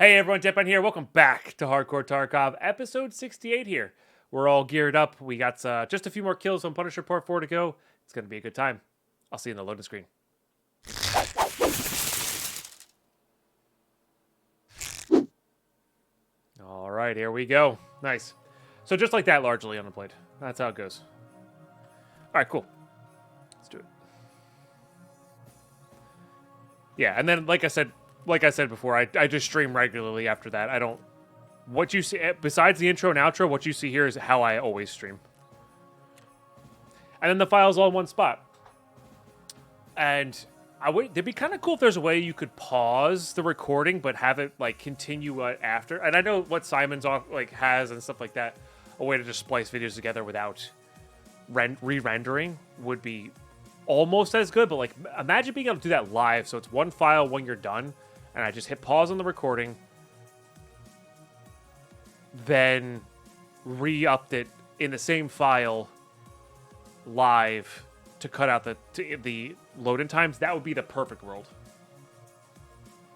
Hey everyone, Depan here. Welcome back to Hardcore Tarkov, episode 68 here. We're all geared up. We got just a few more kills on Punisher Part 4 to go. It's going to be a good time. I'll see you in the loading screen. All right, here we go. Nice. So just like that, largely unemployed. That's how it goes. All right, cool. Let's do it. Yeah, and then like I said before, I just stream regularly after that. I don't... What you see, besides the intro and outro, what you see here is how I always stream. And then the file's all in one spot. And it'd be kind of cool if there's a way you could pause the recording, but have it like continue after. And I know what Simon's has and stuff like that. A way to just splice videos together without re-rendering would be almost as good. But like, imagine being able to do that live. So it's one file when you're done, and I just hit pause on the recording, then re-upped it in the same file live to cut out the load-in times. That would be the perfect world.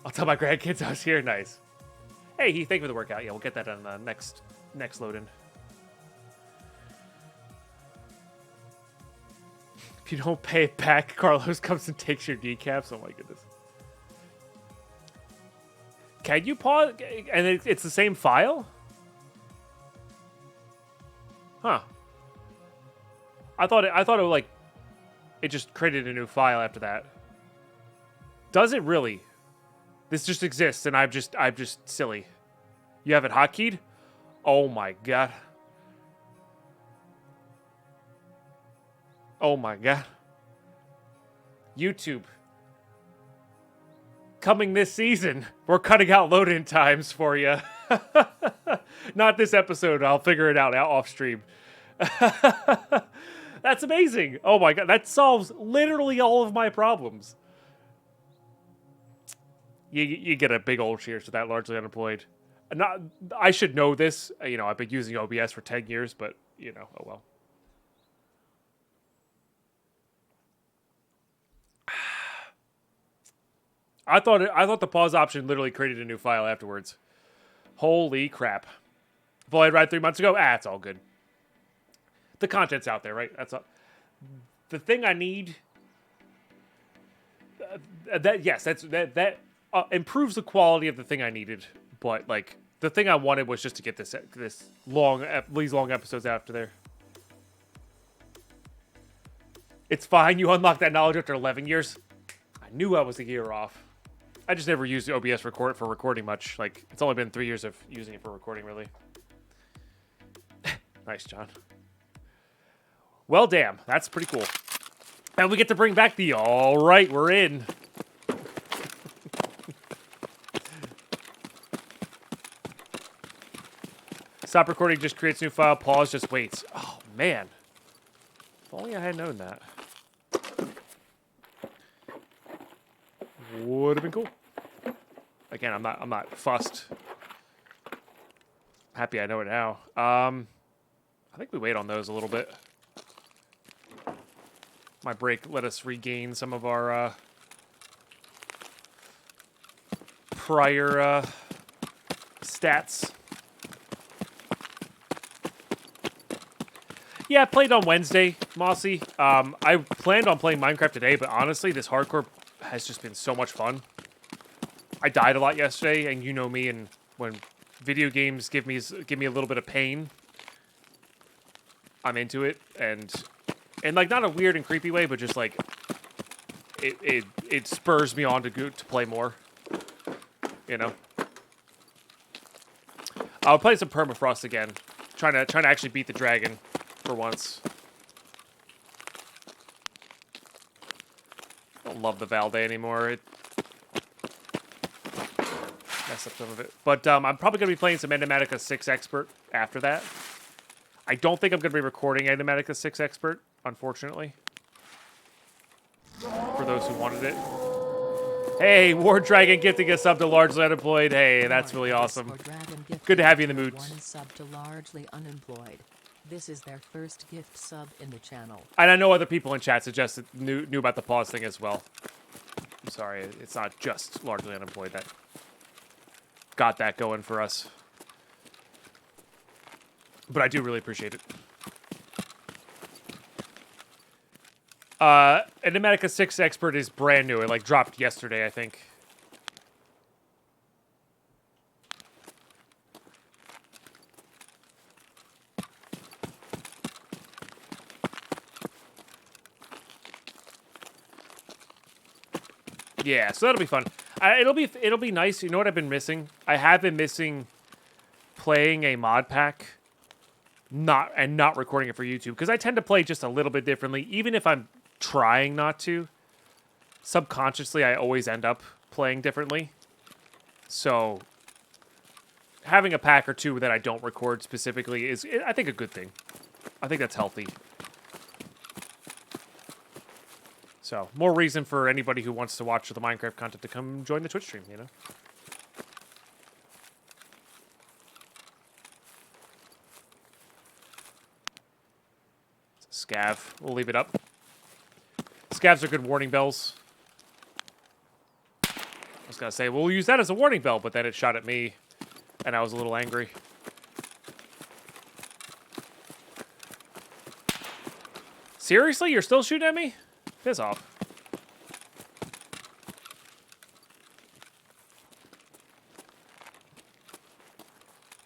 I'll tell my grandkids I was here. Nice. Hey, Heath, thank you for the workout. Yeah, we'll get that on the next load-in. If you don't pay it back, Carlos comes and takes your kneecaps. Oh my goodness. Can you pause? And it's the same file? Huh. I thought it like it just created a new file after that. Does it really? This just exists and I'm just silly. You have it hotkeyed? Oh my god. Oh my god. YouTube. Coming this season, we're cutting out load-in times for you. Not this episode. I'll figure it out off stream. That's amazing. Oh my god, that solves literally all of my problems. You get a big old cheers to that, largely unemployed. I should know this. You know, I've been using OBS for 10 years, but, you know, oh well. I thought the pause option literally created a new file afterwards. Holy crap. If I had read 3 months ago, it's all good. The content's out there, right? That's all. The thing I need... that improves the quality of the thing I needed. But, like, the thing I wanted was just to get these long episodes after there. It's fine. You unlock that knowledge after 11 years. I knew I was a year off. I just never used OBS for recording much. Like, it's only been 3 years of using it for recording, really. Nice, John. Well, damn. That's pretty cool. And we get to bring back the all right, we're in. Stop recording just creates new file. Pause just waits. Oh, man. If only I had known that. Would have been cool. Again, I'm not fussed. Happy I know it now. I think we wait on those a little bit. My break let us regain some of our prior stats. Yeah, I played on Wednesday, Mossy. I planned on playing Minecraft today, but honestly, this hardcore has just been so much fun. I died a lot yesterday, and you know me, and when video games give me a little bit of pain, I'm into it, and like not a weird and creepy way, but just like it spurs me on to play more. You know, I'll play some Permafrost again, trying to actually beat the dragon for once. I don't love the Valde anymore. It messed up some of it. But I'm probably going to be playing some Enigmatica 6 Expert after that. I don't think I'm going to be recording Enigmatica 6 Expert, unfortunately. For those who wanted it. Hey, War Dragon gifting a sub to Largely Unemployed. Hey, that's really awesome. Good to have you in the mood. One sub to Largely Unemployed. This is their first gift sub in the channel. And I know other people in chat suggested knew about the pause thing as well. I'm sorry, it's not just Largely Unemployed that got that going for us. But I do really appreciate it. Enigmatica 6 Expert is brand new. It like dropped yesterday, I think. Yeah, so that'll be fun. It'll be nice. You know what I've been missing? I have been missing playing a mod pack, not recording it for YouTube, because I tend to play just a little bit differently, even if I'm trying not to. Subconsciously, I always end up playing differently. So having a pack or two that I don't record specifically is, I think, a good thing. I think that's healthy. So, more reason for anybody who wants to watch the Minecraft content to come join the Twitch stream, you know? Scav. We'll leave it up. Scavs are good warning bells. I was going to say, we'll use that as a warning bell, but then it shot at me, and I was a little angry. Seriously? You're still shooting at me? Piss off.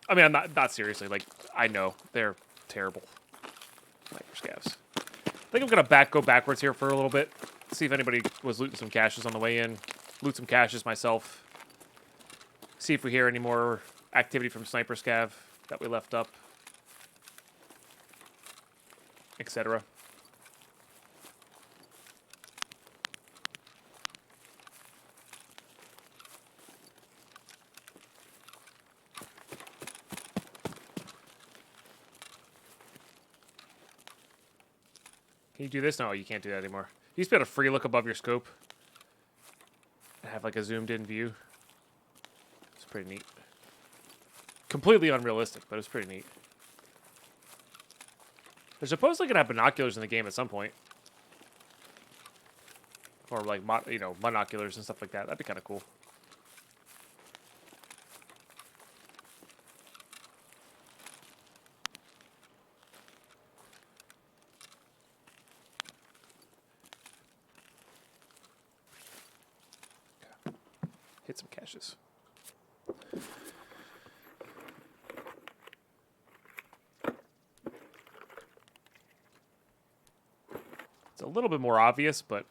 I mean, I'm not seriously. Like, I know they're terrible. Sniper scavs. I think I'm gonna go backwards here for a little bit. See if anybody was looting some caches on the way in. Loot some caches myself. See if we hear any more activity from Sniper Scav that we left up, etc. Can you do this? No, you can't do that anymore. You used to be able to free look above your scope and have like a zoomed in view. It's pretty neat. Completely unrealistic, but it's pretty neat. They're supposedly gonna have binoculars in the game at some point, or like monoculars and stuff like that. That'd be kind of cool. Hit some caches. It's a little bit more obvious, but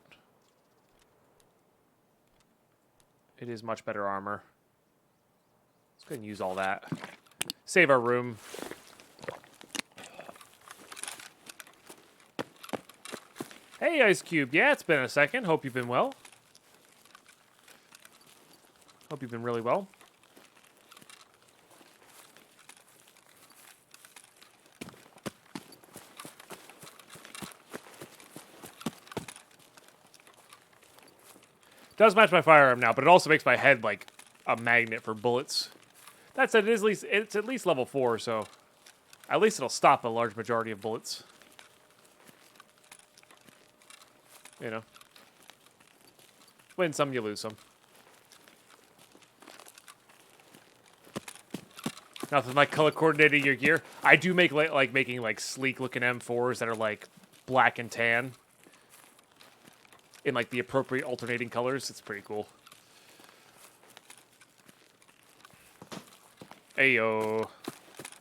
it is much better armor. Let's go ahead and use all that. Save our room. Hey, Ice Cube. Yeah, it's been a second. Hope you've been well. Hope you've been really well. Does match my firearm now, but it also makes my head like a magnet for bullets. That said, it's at least level 4, so at least it'll stop a large majority of bullets. You know, win some, you lose some. Nothing like color coordinating your gear. I do make like making like sleek looking M4s that are like black and tan in like the appropriate alternating colors. It's pretty cool. Ayo,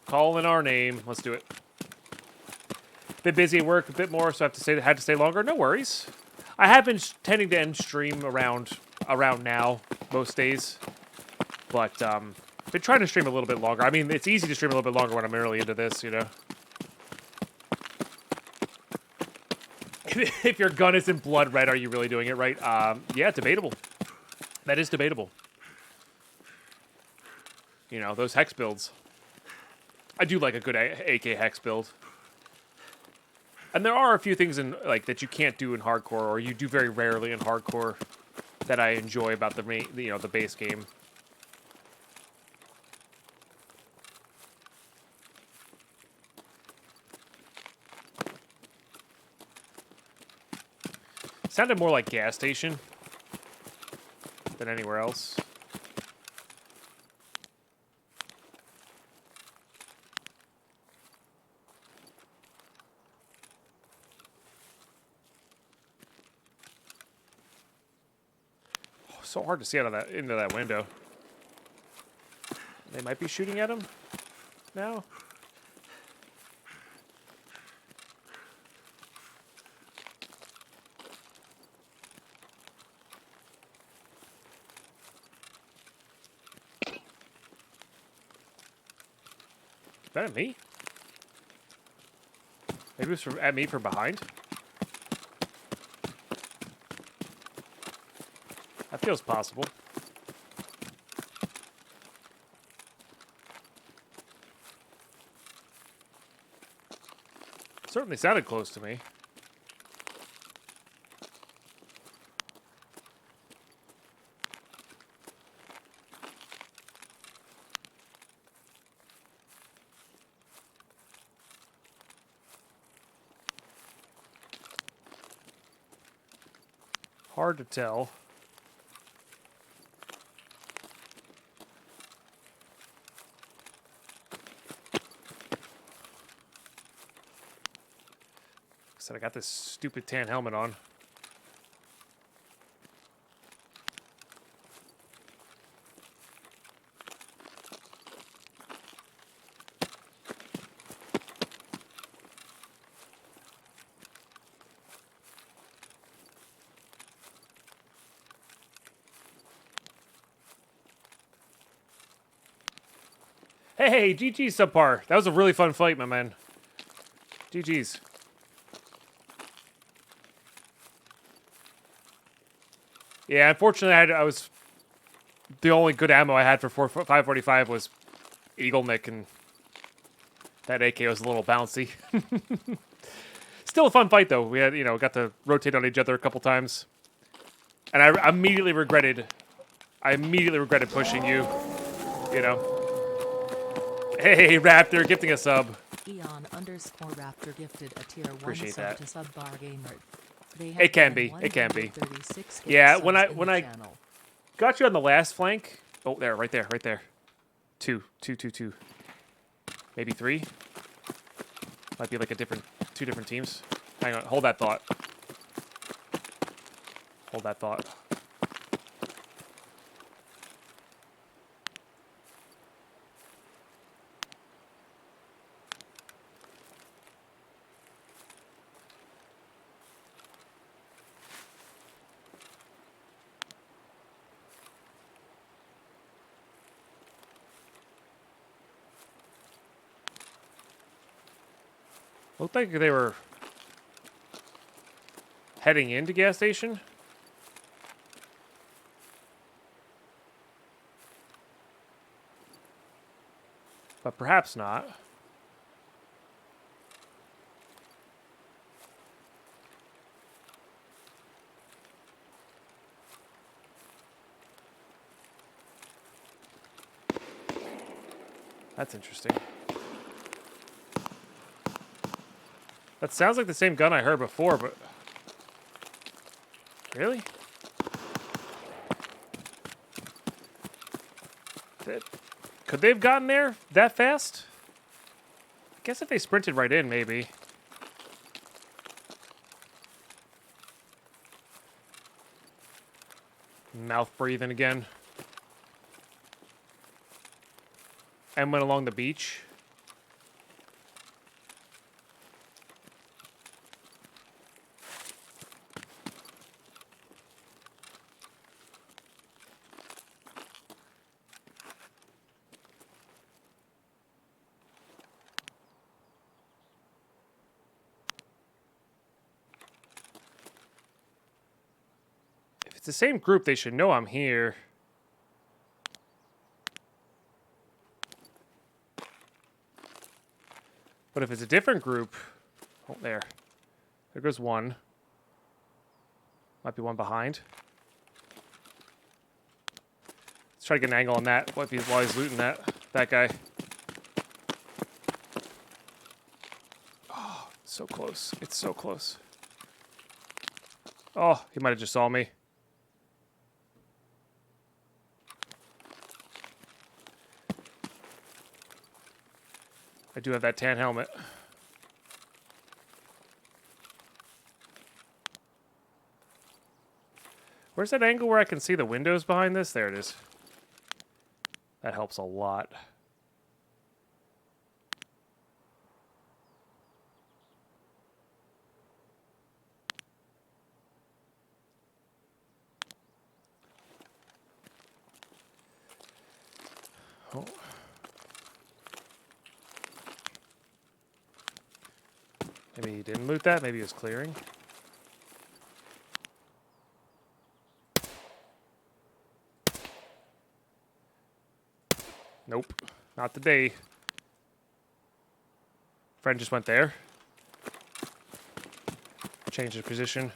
calling our name. Let's do it. Been busy at work a bit more, so I had to stay longer. No worries. I have been tending to end stream around now most days, but been trying to stream a little bit longer. I mean, it's easy to stream a little bit longer when I'm early into this, you know. If your gun isn't blood red, are you really doing it right? Yeah, debatable. That is debatable. You know, those hex builds. I do like a good AK hex build. And there are a few things in like that you can't do in hardcore, or you do very rarely in hardcore, that I enjoy about the the base game. Sounded more like gas station than anywhere else. So hard to see out of that into that window. They might be shooting at him now. Is that at me? Maybe it was at me from behind. That feels possible. Certainly sounded close to me. Hard to tell. Said I got this stupid tan helmet on. Hey, GG subpar. That was a really fun fight, my man. GG's. Yeah, unfortunately, I was the only good ammo I had for 545 was Eagle Nick, and that AK was a little bouncy. Still a fun fight, though. We had, got to rotate on each other a couple times, and I immediately regretted pushing you. Hey, Raptor, gifting a sub. Eon_Raptor gifted a tier 1 Appreciate sub that. to Subbar Gamer. It can be. Yeah, when I got you on the last flank. Oh, there, right there. Two. Maybe 3. Might be like two different teams. Hang on, hold that thought. Looked like they were heading into gas station. But perhaps not. That's interesting. That sounds like the same gun I heard before, but... Really? Could they have gotten there that fast? I guess if they sprinted right in, maybe. Mouth breathing again. And went along the beach. If it's the same group, they should know I'm here. But if it's a different group... Oh, there. There goes one. Might be one behind. Let's try to get an angle on that while he's looting that guy. Oh, so close. It's so close. Oh, he might have just saw me. I do have that tan helmet. Where's that angle where I can see the windows behind this? There it is. That helps a lot. Oh. Maybe he didn't loot that. Maybe he was clearing. Nope. Not today. Friend just went there. Changed his position.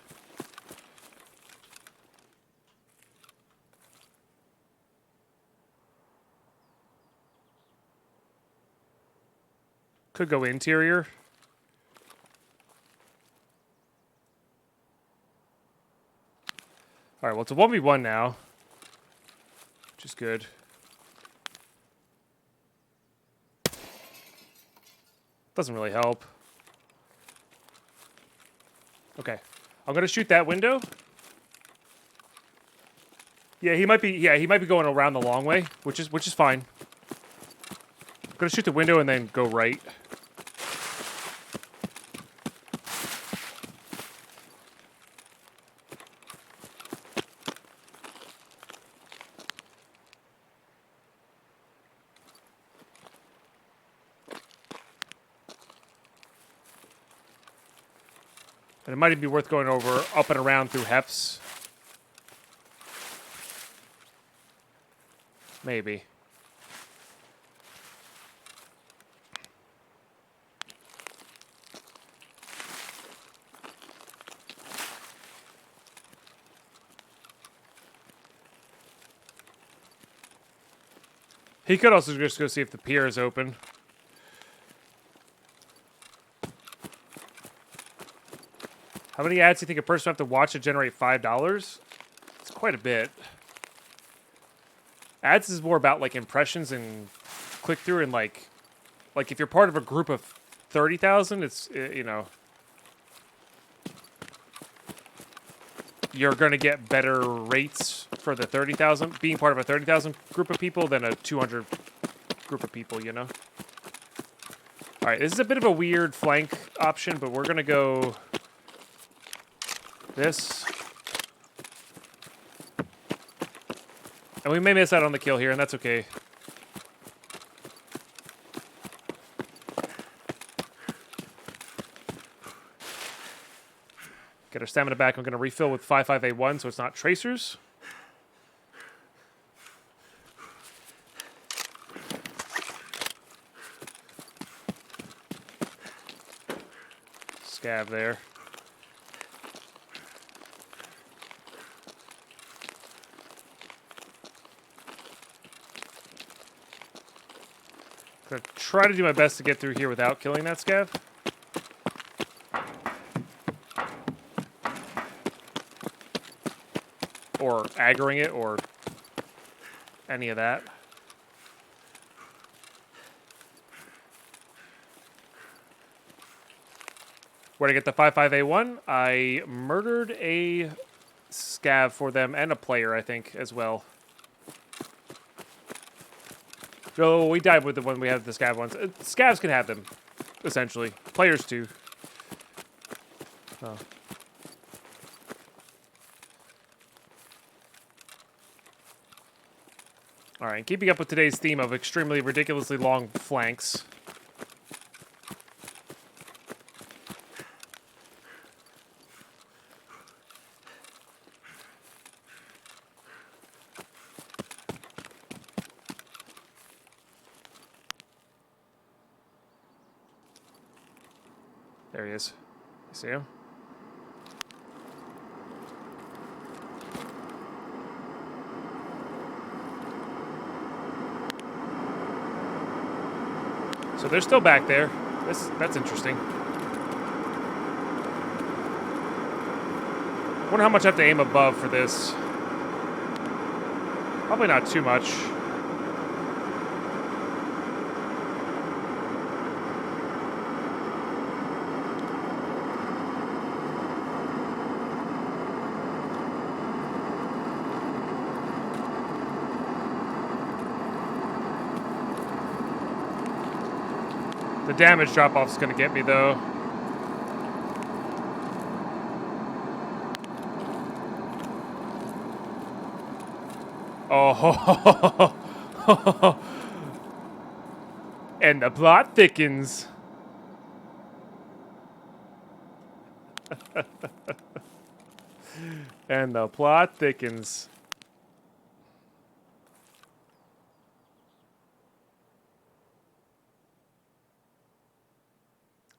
Could go interior. Alright, well, it's a 1v1 now. Which is good. Doesn't really help. Okay. I'm gonna shoot that window. Yeah, he might be going around the long way, which is fine. I'm gonna shoot the window and then go right. And it might even be worth going over up and around through Hefts. Maybe. He could also just go see if the pier is open. How many ads do you think a person would have to watch to generate $5? It's quite a bit. Ads is more about like impressions and click through and like if you're part of a group of 30,000, it's you know, you're gonna get better rates for the 30,000 being part of a 30,000 group of people than a 200 group of people, you know. All right, this is a bit of a weird flank option, but we're gonna go this. And we may miss out on the kill here, and that's okay. Get our stamina back. I'm going to refill with 55A1 so it's not tracers. Scav there. I'm going to try to do my best to get through here without killing that scav. Or aggroing it, or any of that. Where to get the 55A1? I murdered a scav for them and a player, I think, as well. So we died with the one we had the scav ones. Scavs can have them, essentially. Players too. Oh. Alright, keeping up with today's theme of extremely ridiculously long flanks. There he is. You see him? So they're still back there. That's interesting. Wonder how much I have to aim above for this. Probably not too much. The damage drop-off is gonna get me, though. Oh, and the plot thickens. And the plot thickens.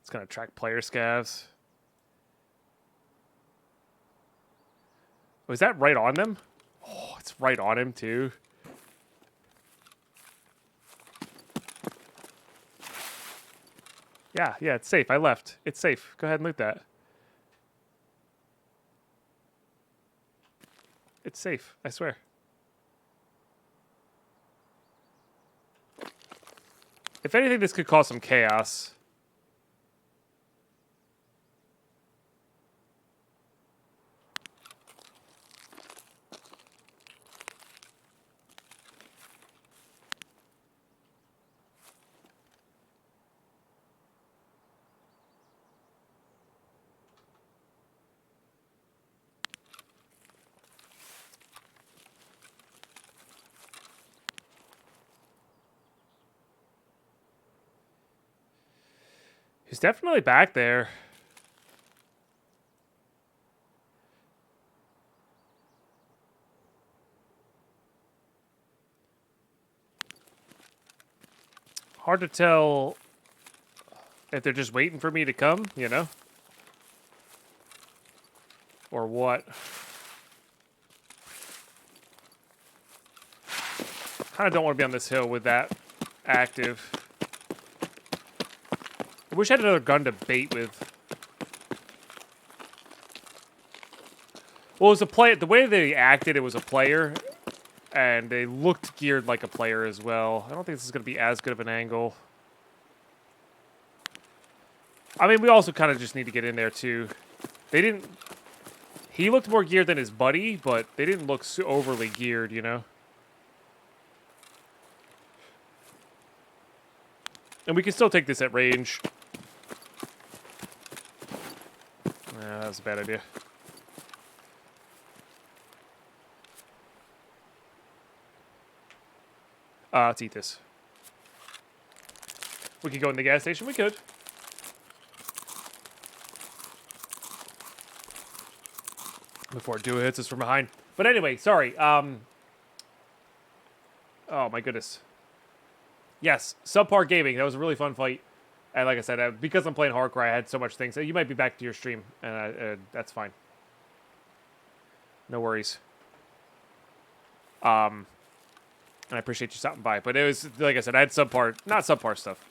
It's gonna track player scavs. Was that right on them? Oh, it's right on him, too. Yeah, it's safe. I left. It's safe. Go ahead and loot that. It's safe. I swear. If anything, this could cause some chaos. He's definitely back there. Hard to tell if they're just waiting for me to come, you know? Or what? Kind of don't want to be on this hill with that active. I wish I had another gun to bait with. Well, it was a play. The way they acted, it was a player, and they looked geared like a player as well. I don't think this is going to be as good of an angle. I mean, we also kind of just need to get in there too. They didn't. He looked more geared than his buddy, but they didn't look so overly geared, you know. And we can still take this at range. Yeah, that was a bad idea. Let's eat this. We could go in the gas station. We could. Before Dua hits us from behind. But anyway, sorry. Oh my goodness. Yes, subpar gaming. That was a really fun fight. And like I said, because I'm playing hardcore, I had so much things. You might be back to your stream, and that's fine. No worries. And I appreciate you stopping by. But it was, like I said, I had not subpar stuff.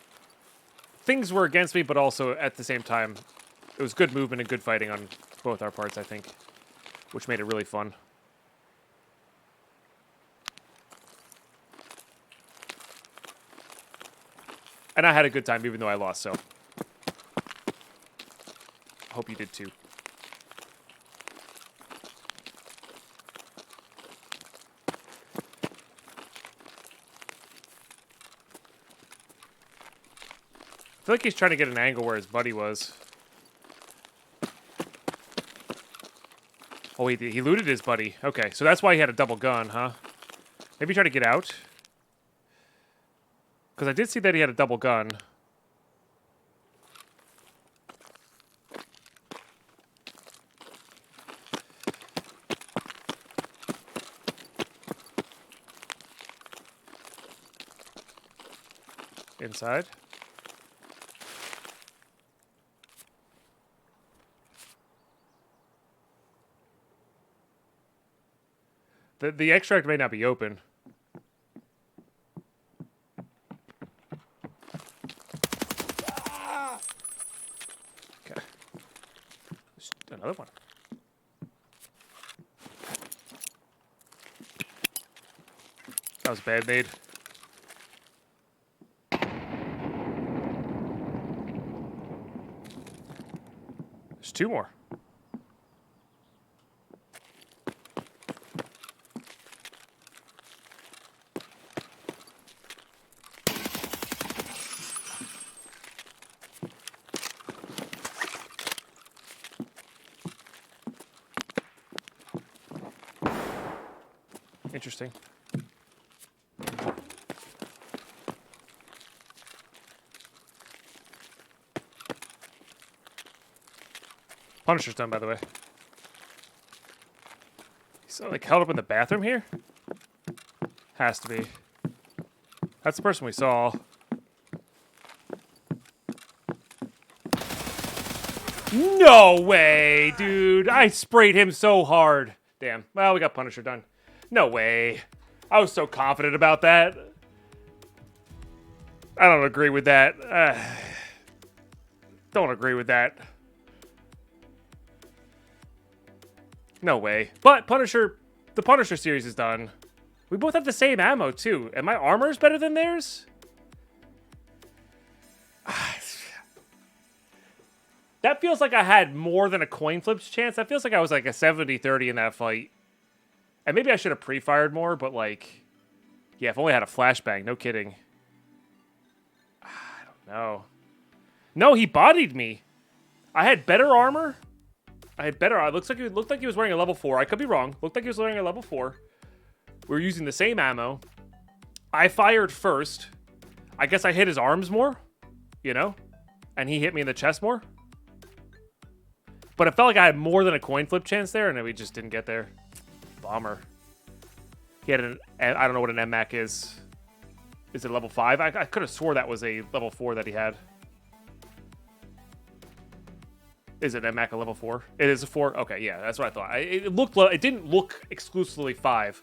Things were against me, but also at the same time, it was good movement and good fighting on both our parts, I think. Which made it really fun. And I had a good time, even though I lost, so. Hope you did too. I feel like he's trying to get an angle where his buddy was. Oh, he looted his buddy. Okay, so that's why he had a double gun, huh? Maybe try to get out? Because I did see that he had a double gun. Inside. The extract may not be open. Okay. Just another one. That was bad made. There's two more. Interesting. Punisher's done, by the way. He's like held up in the bathroom here? Has to be. That's the person we saw. No way, dude. I sprayed him so hard. Damn. Well, we got Punisher done. No way. I was so confident about that. I don't agree with that. Don't agree with that. No way. But Punisher, the Punisher series is done. We both have the same ammo, too. And my armor's better than theirs? That feels like I had more than a coin flips chance. That feels like I was like a 70-30 in that fight. And maybe I should have pre-fired more, but like... Yeah, if only I had a flashbang. No kidding. I don't know. No, he bodied me. I had better armor. It looked like he was wearing a level 4. I could be wrong. Looked like he was wearing a level 4. We were using the same ammo. I fired first. I guess I hit his arms more, you know? And he hit me in the chest more. But it felt like I had more than a coin flip chance there, and then we just didn't get there. Bummer. He had I don't know what an MMAC is. Is it level 5? I could have swore that was a level 4 that he had. Is it MMAC a level 4? It is a 4? Okay, yeah, that's what I thought. It didn't look exclusively 5.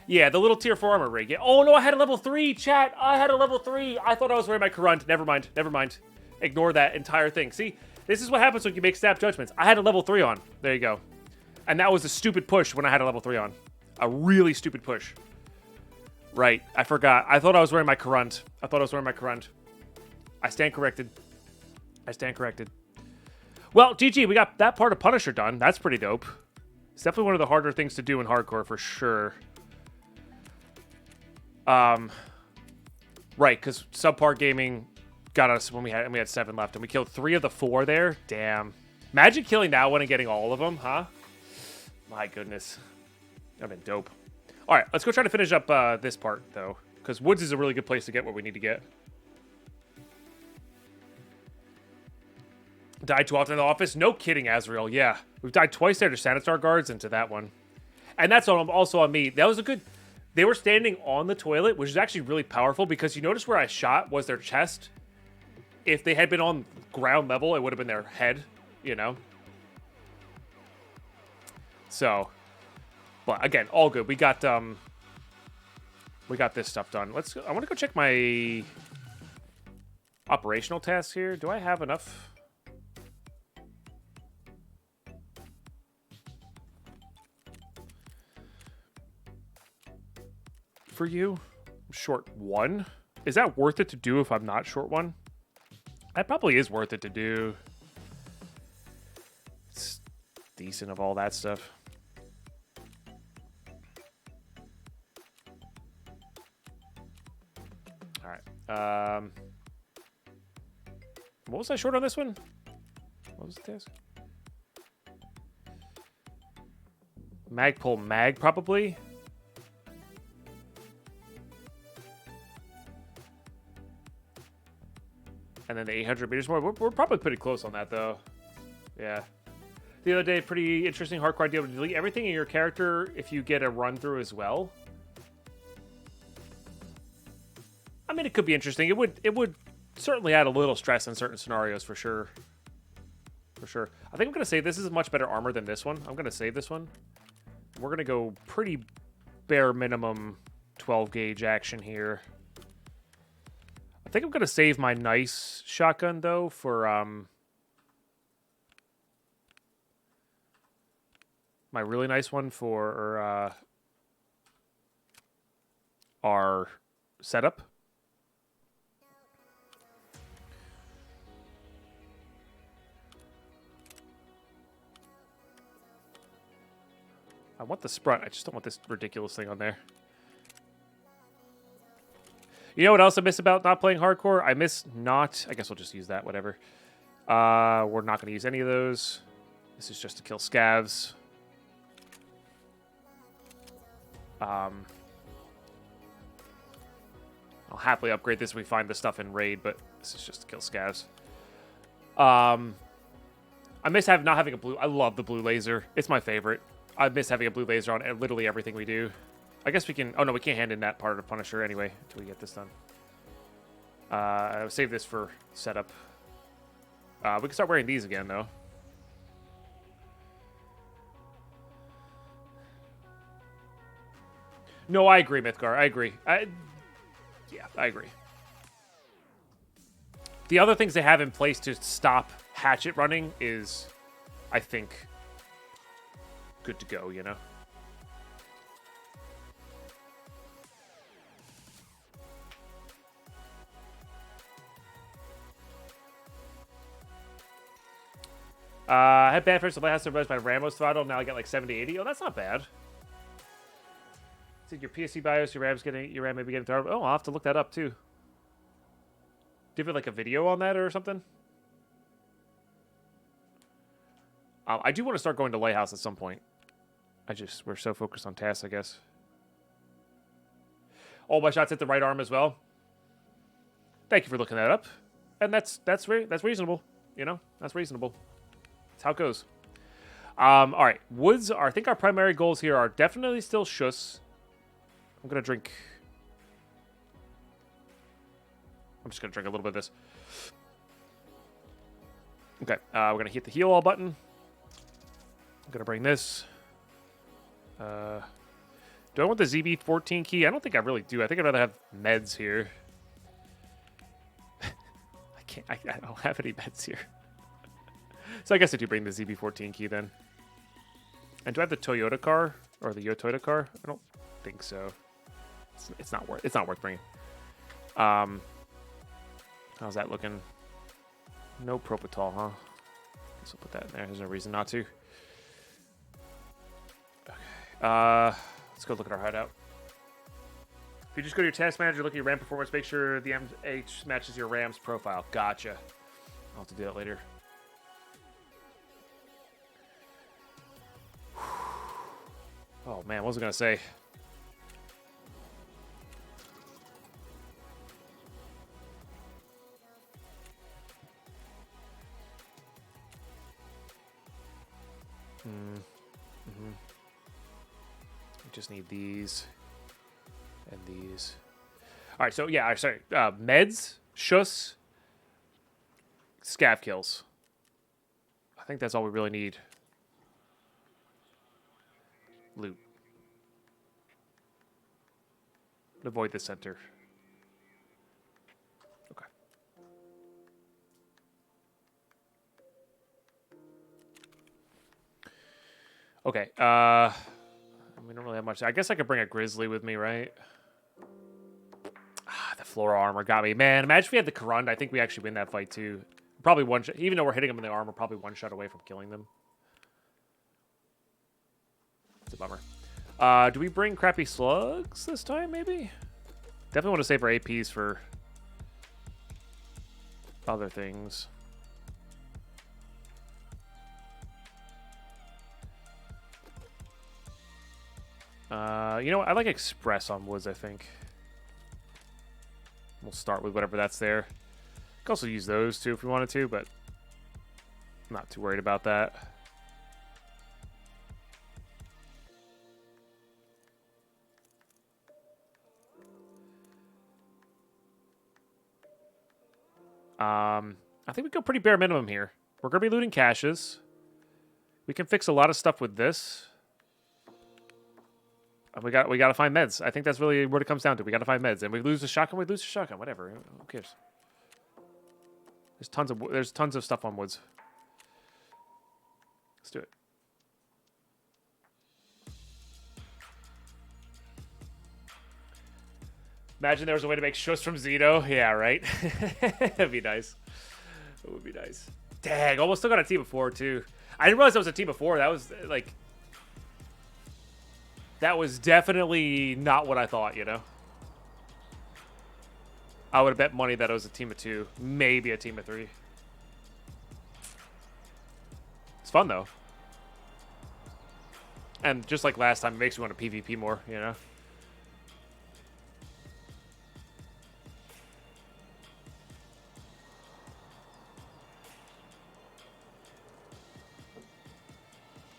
Yeah, the little tier 4 armor rig. Yeah. Oh no, I had a level 3, chat. I had a level 3. I thought I was wearing my current. Never mind. Ignore that entire thing. See, this is what happens when you make snap judgments. I had a level 3 on. There you go. And that was a stupid push when I had a level 3 on. A really stupid push. Right, I forgot. I thought I was wearing my current. I stand corrected. Well, GG, we got that part of Punisher done. That's pretty dope. It's definitely one of the harder things to do in hardcore for sure. Right, because subpar gaming got us when we had 7 left, and we killed 3 of the 4 there. Damn. Imagine killing that one and getting all of them, huh? My goodness. That'd been dope. All right, let's go try to finish up this part, though, because Woods is a really good place to get what we need to get. Died too often in the office? No kidding, Azrael. Yeah, we've died twice there to Sanitar guards and to that one. And that's also on me. That was a good... They were standing on the toilet, which is actually really powerful because you notice where I shot was their chest. If they had been on ground level, it would have been their head, you know? So, but again, all good. We got this stuff done. I want to go check my operational tasks here. Do I have enough? For you? I'm short 1? Is that worth it to do if I'm not short 1? That probably is worth it to do. It's decent of all that stuff. Alright. What was I short on this one? What was the task? Magpul mag, probably. And then the 800 meters more. We're probably pretty close on that, though. Yeah. The other day, pretty interesting hardcore idea to delete everything in your character if you get a run through as well. I mean, it could be interesting. It would certainly add a little stress in certain scenarios for sure. For sure. I think I'm going to say this is much better armor than this one. I'm going to save this one. We're going to go pretty bare minimum 12 gauge action here. I think I'm going to save my nice shotgun, though, for my really nice one for our setup. I want the sprut. I just don't want this ridiculous thing on there. You know what else I miss about not playing hardcore? I miss not... I guess we'll just use that, whatever. We're not going to use any of those. This is just to kill scavs. I'll happily upgrade this if we find the stuff in raid, but this is just to kill scavs. I miss not having a blue. I love the blue laser. It's my favorite. I miss having a blue laser on literally everything we do. I guess we can... Oh, no, we can't hand in that part of Punisher anyway until we get this done. I'll save this for setup. We can start wearing these again, though. No, I agree, Mythgar. I agree. Yeah, I agree. The other things they have in place to stop hatchet running is, I think, good to go, you know? I had bad first. I had to rest my Ramos throttle. Now I got like 70, 80. Oh, that's not bad. So your PSC BIOS, your RAM may be getting throttled. Oh, I'll have to look that up too. Do you have like a video on that or something? I do want to start going to Lighthouse at some point. We're so focused on tasks, I guess. All my shots hit the right arm as well. Thank you for looking that up. And that's reasonable. You know, that's reasonable. That's how it goes. All right, woods are. I think our primary goals here are definitely still Schuss. I'm gonna drink. I'm just gonna drink a little bit of this. Okay, we're gonna hit the heal all button. I'm gonna bring this. Do I want the ZB14 key? I don't think I really do. I think I'd rather have meds here. I don't have any meds here. So I guess I do bring the ZB14 key then. And do I have the Toyota car or the Toyota car? I don't think so. It's not worth bringing. How's that looking? No Propital, huh? Guess we'll put that in there. There's no reason not to. Okay. Let's go look at our hideout. If you just go to your task manager, look at your RAM performance, make sure the MH matches your RAM's profile. Gotcha. I'll have to do that later. Oh man, what was I gonna say? We just need these and these. All right, so yeah, sorry. Meds, Schuss, scav kills. I think that's all we really need. Loot. Avoid the center. Okay. Okay. We don't really have much. I guess I could bring a grizzly with me, right? The floral armor got me. Man, imagine if we had the Karund. I think we actually win that fight too. Probably one shot. Even though we're hitting them in the armor, probably one shot away from killing them. It's a bummer. Do we bring crappy slugs this time, maybe? Definitely want to save our APs for other things. You know what? I like Express on woods, I think. We'll start with whatever that's there. Could also use those too if we wanted to, but I'm not too worried about that. I think we go pretty bare minimum here. We're going to be looting caches. We can fix a lot of stuff with this. We got to find meds. I think that's really what it comes down to. We got to find meds. And we lose the shotgun, whatever. Who cares? There's tons of stuff on woods. Let's do it. Imagine there was a way to make Schuss from Zito. Yeah, right? That'd be nice. It would be nice. Dang, almost still got a team of 4, too. I didn't realize that was a team of 4. That was, like... That was definitely not what I thought, you know? I would have bet money that it was a team of 2. Maybe a team of 3. It's fun, though. And just like last time, it makes me want to PvP more, you know?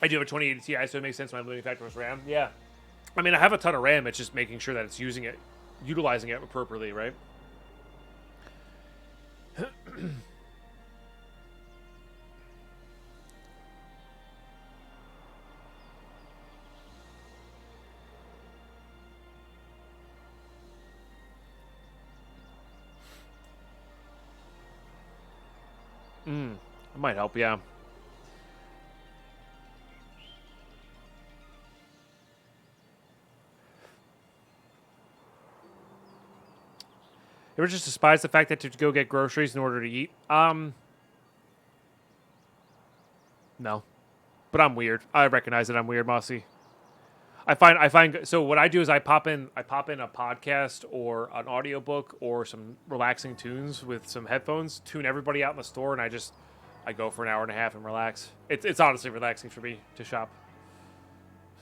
I do have a 2080 Ti, so it makes sense my limiting factor was RAM. Yeah. I mean, I have a ton of RAM. It's just making sure that it's utilizing it appropriately, right? It might help, yeah. You ever just despise the fact that to go get groceries in order to eat? No. But I'm weird. I recognize that I'm weird, Mossy. I find so what I do is I pop in a podcast or an audiobook or some relaxing tunes with some headphones, tune everybody out in the store, and I go for an hour and a half and relax. It's honestly relaxing for me to shop.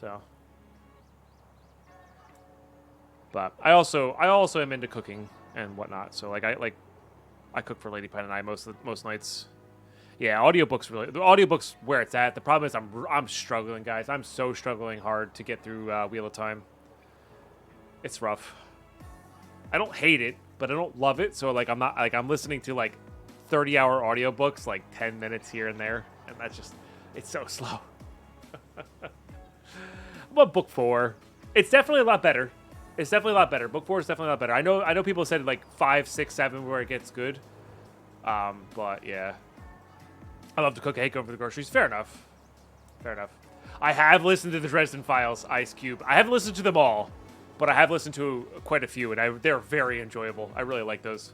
So, but I also am into cooking and whatnot. So I cook for Lady Pine and I most nights. Yeah, the audiobooks where it's at. The problem is I'm struggling, guys. I'm so struggling hard to get through Wheel of Time. It's rough. I don't hate it, but I don't love it. So I'm listening to 30-hour audiobooks, 10 minutes here and there, and it's so slow. But book 4, it's definitely a lot better. Book 4 is definitely a lot better. I know people said 5, 6, 7 where it gets good. But yeah. I love to cook. I hate going for the groceries. Fair enough. I have listened to the Dresden Files, Ice Cube. I haven't listened to them all, but I have listened to quite a few, and they're very enjoyable. I really like those.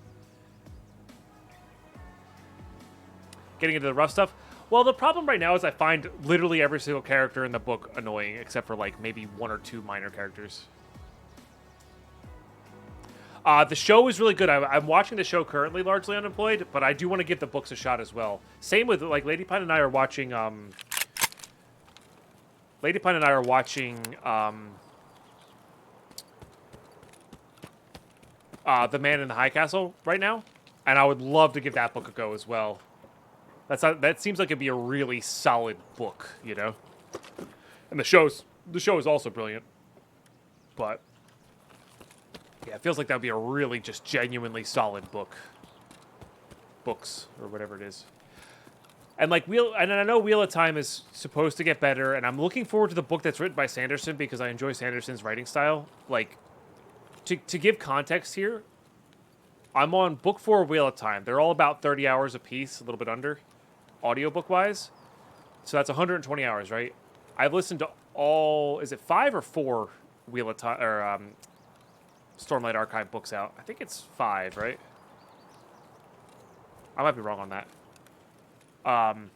Getting into the rough stuff. Well, the problem right now is I find literally every single character in the book annoying, except for maybe 1 or 2 minor characters. The show is really good. I'm watching the show currently, largely unemployed, but I do want to give the books a shot as well. Same with Lady Pine and I are watching. Lady Pine and I are watching The Man in the High Castle right now, and I would love to give that book a go as well. That seems like it'd be a really solid book, you know. And the show is also brilliant, but. Yeah, it feels like that would be a really just genuinely solid books, or whatever it is. And and I know Wheel of Time is supposed to get better, and I'm looking forward to the book that's written by Sanderson because I enjoy Sanderson's writing style. To give context here, I'm on book 4 of Wheel of Time. They're all about 30 hours a piece, a little bit under, audiobook-wise. So that's 120 hours, right? I've listened to is it 5 or 4 Wheel of Time, or, Stormlight Archive books out. I think it's 5, right? I might be wrong on that. Might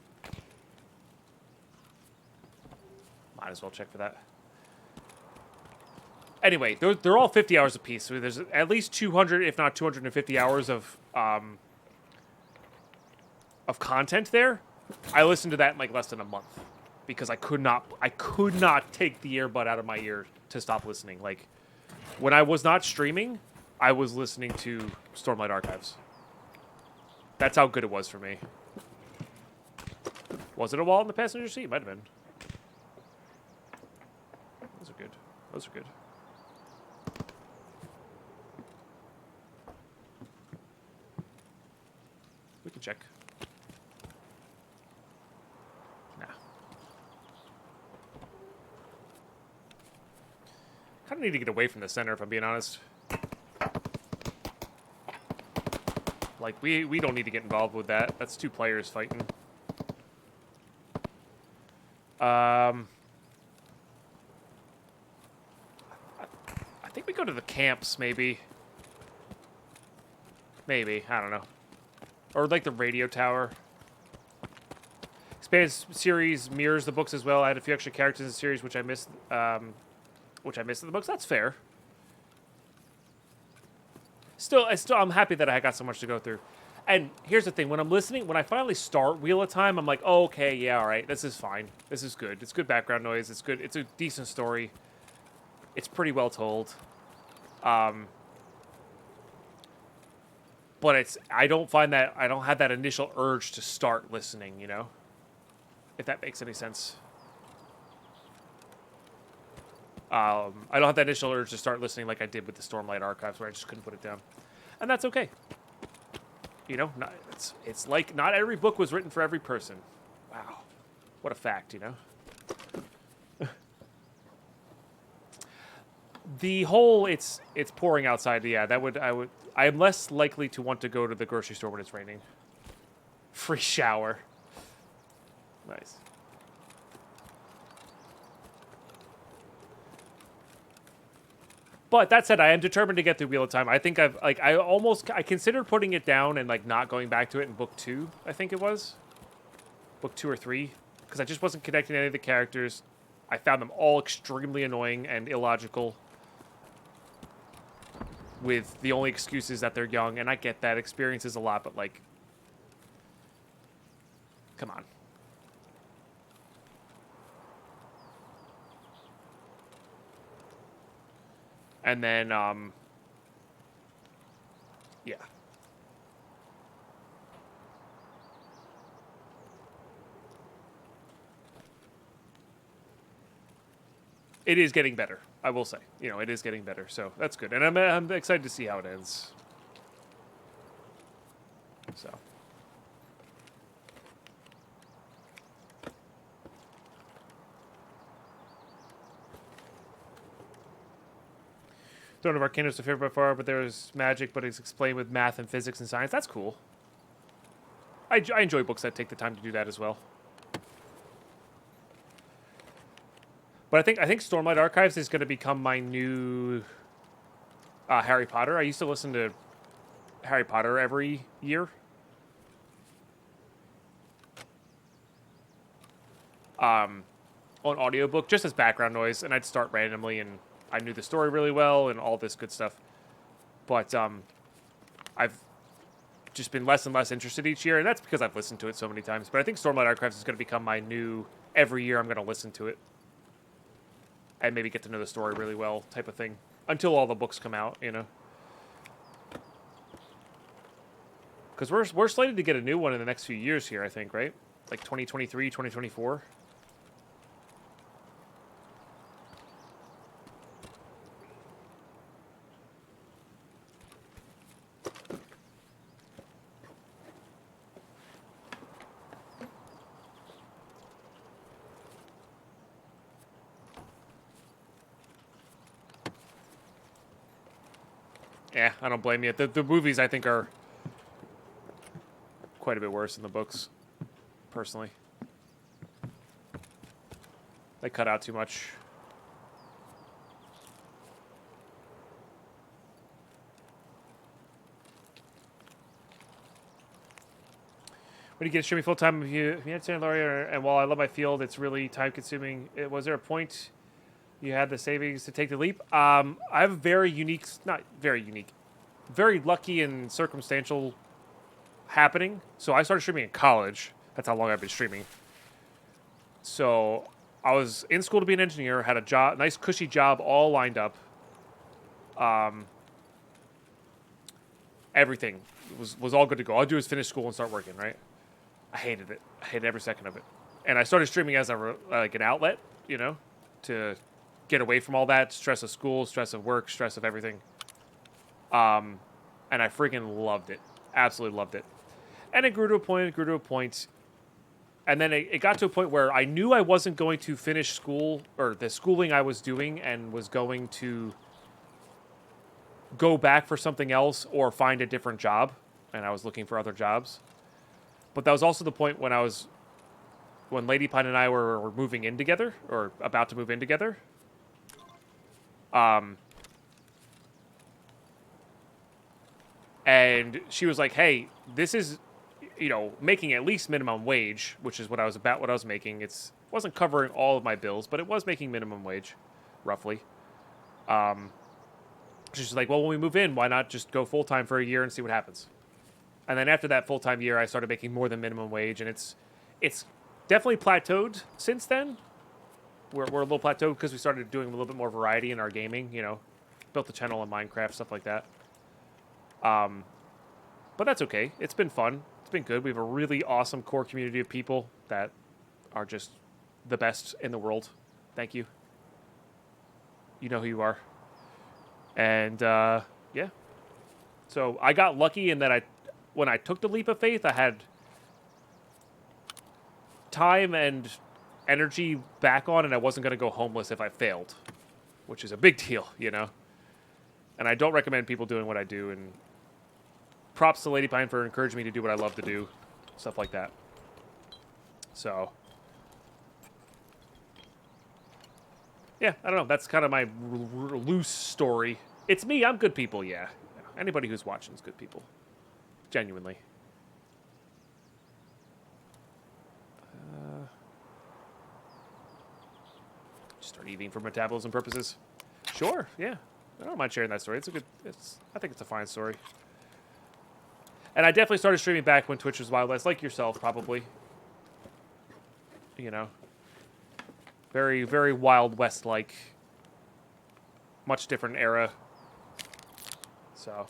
as well check for that. Anyway, they're all 50 hours apiece, so there's at least 200, if not 250 hours of content there. I listened to that in less than a month because I could not take the earbud out of my ear to stop listening. When I was not streaming, I was listening to Stormlight Archives. That's how good it was for me. Was it a wall in the passenger seat? Might have been. Those are good. We can check. Nah. Kind of need to get away from the center, if I'm being honest. We don't need to get involved with that. That's 2 players fighting. I think we go to the camps, maybe. Maybe, I don't know. Or the radio tower. Expanded series mirrors the books as well. I had a few extra characters in the series which I missed in the books. That's fair. Still, I'm happy that I got so much to go through. And here's the thing: when I'm listening, when I finally start Wheel of Time, I'm like, oh, okay, yeah, all right, this is fine. This is good. It's good background noise. It's good. It's a decent story. It's pretty well told. But I don't have that initial urge to start listening, you know? If that makes any sense. I don't have that initial urge to start listening like I did with the Stormlight Archives, where I just couldn't put it down. And that's okay. You know, it's like not every book was written for every person. Wow. What a fact, you know? The whole it's pouring outside, yeah, I am less likely to want to go to the grocery store when it's raining. Free shower. Nice. But that said, I am determined to get through Wheel of Time. I think I considered putting it down and like not going back to it in book 2, I think it was. Book 2 or 3. Because I just wasn't connecting any of the characters. I found them all extremely annoying and illogical. With the only excuses that they're young, and I get that. Experience is a lot, but like, come on. And then, yeah. It is getting better, I will say. You know, it is getting better, so that's good. And I'm excited to see how it ends. So. Throne of Arcana is a favorite by far, but there's magic, but it's explained with math and physics and science. That's cool. I enjoy books that take the time to do that as well. But I think Stormlight Archives is going to become my new Harry Potter. I used to listen to Harry Potter every year. On audiobook, just as background noise, and I'd start randomly, and I knew the story really well and all this good stuff. But I've just been less and less interested each year, and that's because I've listened to it so many times. But I think Stormlight Archives is going to become my new, every year I'm going to listen to it. And maybe get to know the story really well type of thing. Until all the books come out, you know. Because we're slated to get a new one in the next few years here, I think, right? Like 2023, 2024. Yeah, I don't blame you. The movies, I think, are quite a bit worse than the books, personally. They cut out too much. When you get streaming full time, if you understand lawyer, and while I love my field, it's really time consuming. Was there a point you had the savings to take the leap? I have a very unique, not very unique, very lucky and circumstantial happening. So I started streaming in college. That's how long I've been streaming. So I was in school to be an engineer, had a job, nice cushy job all lined up. Everything was all good to go. All I do is finish school and start working, right? I hated it. I hated every second of it. And I started streaming as like an outlet, you know, to get away from all that stress of school, stress of work, stress of everything. And I freaking loved it. Absolutely loved it. And it grew to a point. And then it got to a point where I knew I wasn't going to finish school or the schooling I was doing and was going to go back for something else or find a different job. And I was looking for other jobs. But that was also the point when Lady Pine and I were moving in together, or about to move in together. And she was like, hey, this is, you know, making at least minimum wage, which is what I was making. It wasn't covering all of my bills, but it was making minimum wage, roughly. She's like, well, when we move in, why not just go full-time for a year and see what happens? And then after that full-time year, I started making more than minimum wage, and it's definitely plateaued since then. We're a little plateaued because we started doing a little bit more variety in our gaming, you know. Built the channel on Minecraft, stuff like that. But that's okay. It's been fun. It's been good. We have a really awesome core community of people that are just the best in the world. Thank you. You know who you are. And, yeah. So I got lucky in that when I took the leap of faith, I had time and energy back on, and I wasn't going to go homeless if I failed, which is a big deal, you know? And I don't recommend people doing what I do, and props to Lady Pine for encouraging me to do what I love to do, stuff like that. So, yeah, I don't know. That's kind of my loose story. It's me. I'm good people, yeah. Anybody who's watching is good people. Genuinely. Start eating for metabolism purposes. Sure, yeah. I don't mind sharing that story. I think it's a fine story. And I definitely started streaming back when Twitch was Wild West, like yourself, probably. You know. Very, very Wild West-like. Much different era. So.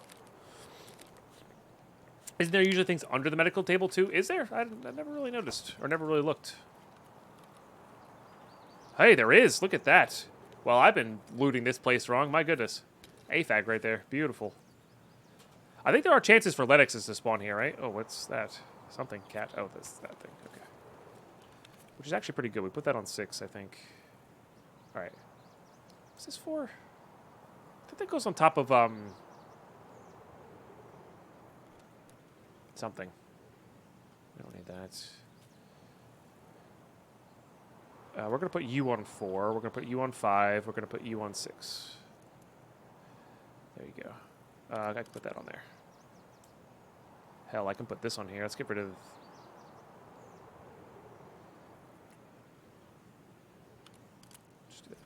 Isn't there usually things under the medical table, too? Is there? I never really noticed, or never really looked. Hey, there is. Look at that. Well, I've been looting this place wrong. My goodness. AFAG right there. Beautiful. I think there are chances for Lennoxes to spawn here, right? Oh, what's that? Something cat. Oh, that's that thing. Okay. Which is actually pretty good. We put that on 6, I think. All right. What's this for? I think that goes on top of, something. We don't need that. We're going to put you on 4. We're going to put you on 5. We're going to put you on 6. There you go. I can put that on there. Hell, I can put this on here. Let's get rid of... Just do that.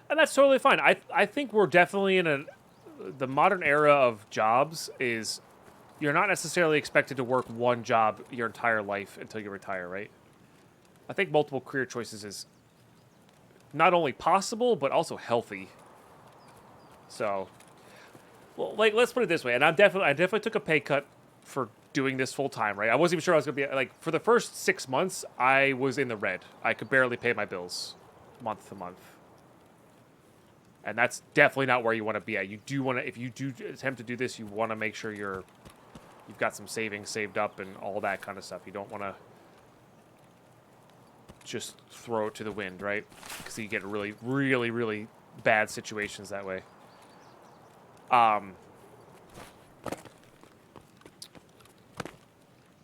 And that's totally fine. I think we're definitely in the modern era of jobs is you're not necessarily expected to work one job your entire life until you retire, right? I think multiple career choices is not only possible, but also healthy. So, well, like, let's put it this way. And I definitely took a pay cut for doing this full time, right? I wasn't even sure I was going to be, like, for the first 6 months, I was in the red. I could barely pay my bills month to month. And that's definitely not where you want to be at. You do want to, if you do attempt to do this, you want to make sure you've got some savings saved up and all that kind of stuff. You don't want to just throw it to the wind, right? Because you get really, really, really bad situations that way. And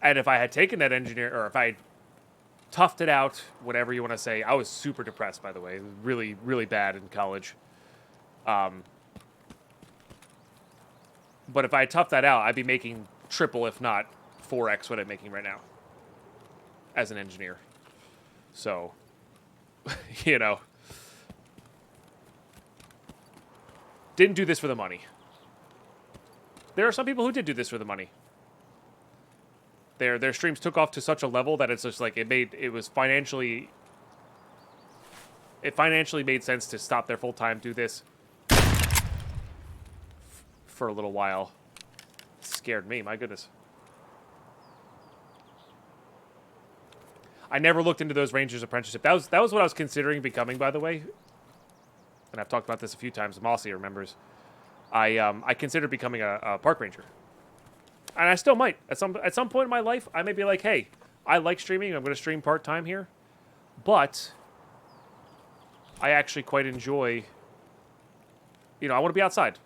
if I had taken that engineer, or if I had toughed it out, whatever you want to say, I was super depressed, by the way. It was really, really bad in college. But if I toughed that out, I'd be making triple, if not 4x what I'm making right now as an engineer. So, you know, didn't do this for the money. There are some people who did do this for the money. Their streams took off to such a level that it's just like it financially made sense to stop their full time, do this for a little while. It scared me, my goodness. I never looked into those Rangers apprenticeship. That was what I was considering becoming, by the way. And I've talked about this a few times. Mossy remembers. I considered becoming a park ranger. And I still might. At some point in my life, I may be like, hey, I like streaming. I'm going to stream part-time here. But I actually quite enjoy, I want to be outside.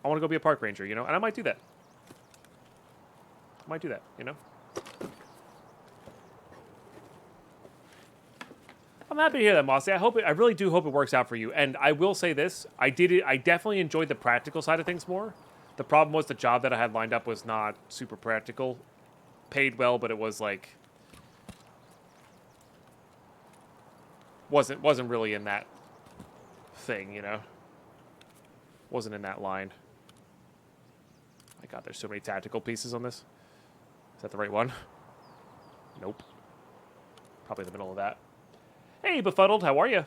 I want to go be a park ranger, and I might do that. I'm happy to hear that, Mossy. I really do hope it works out for you. And I will say this, I definitely enjoyed the practical side of things more. The problem was the job that I had lined up was not super practical. Paid well, but it was like wasn't really in that thing, you know? Wasn't in that line. My God, there's so many tactical pieces on this. Is that the right one? Nope. Probably in the middle of that. Hey, Befuddled, how are you?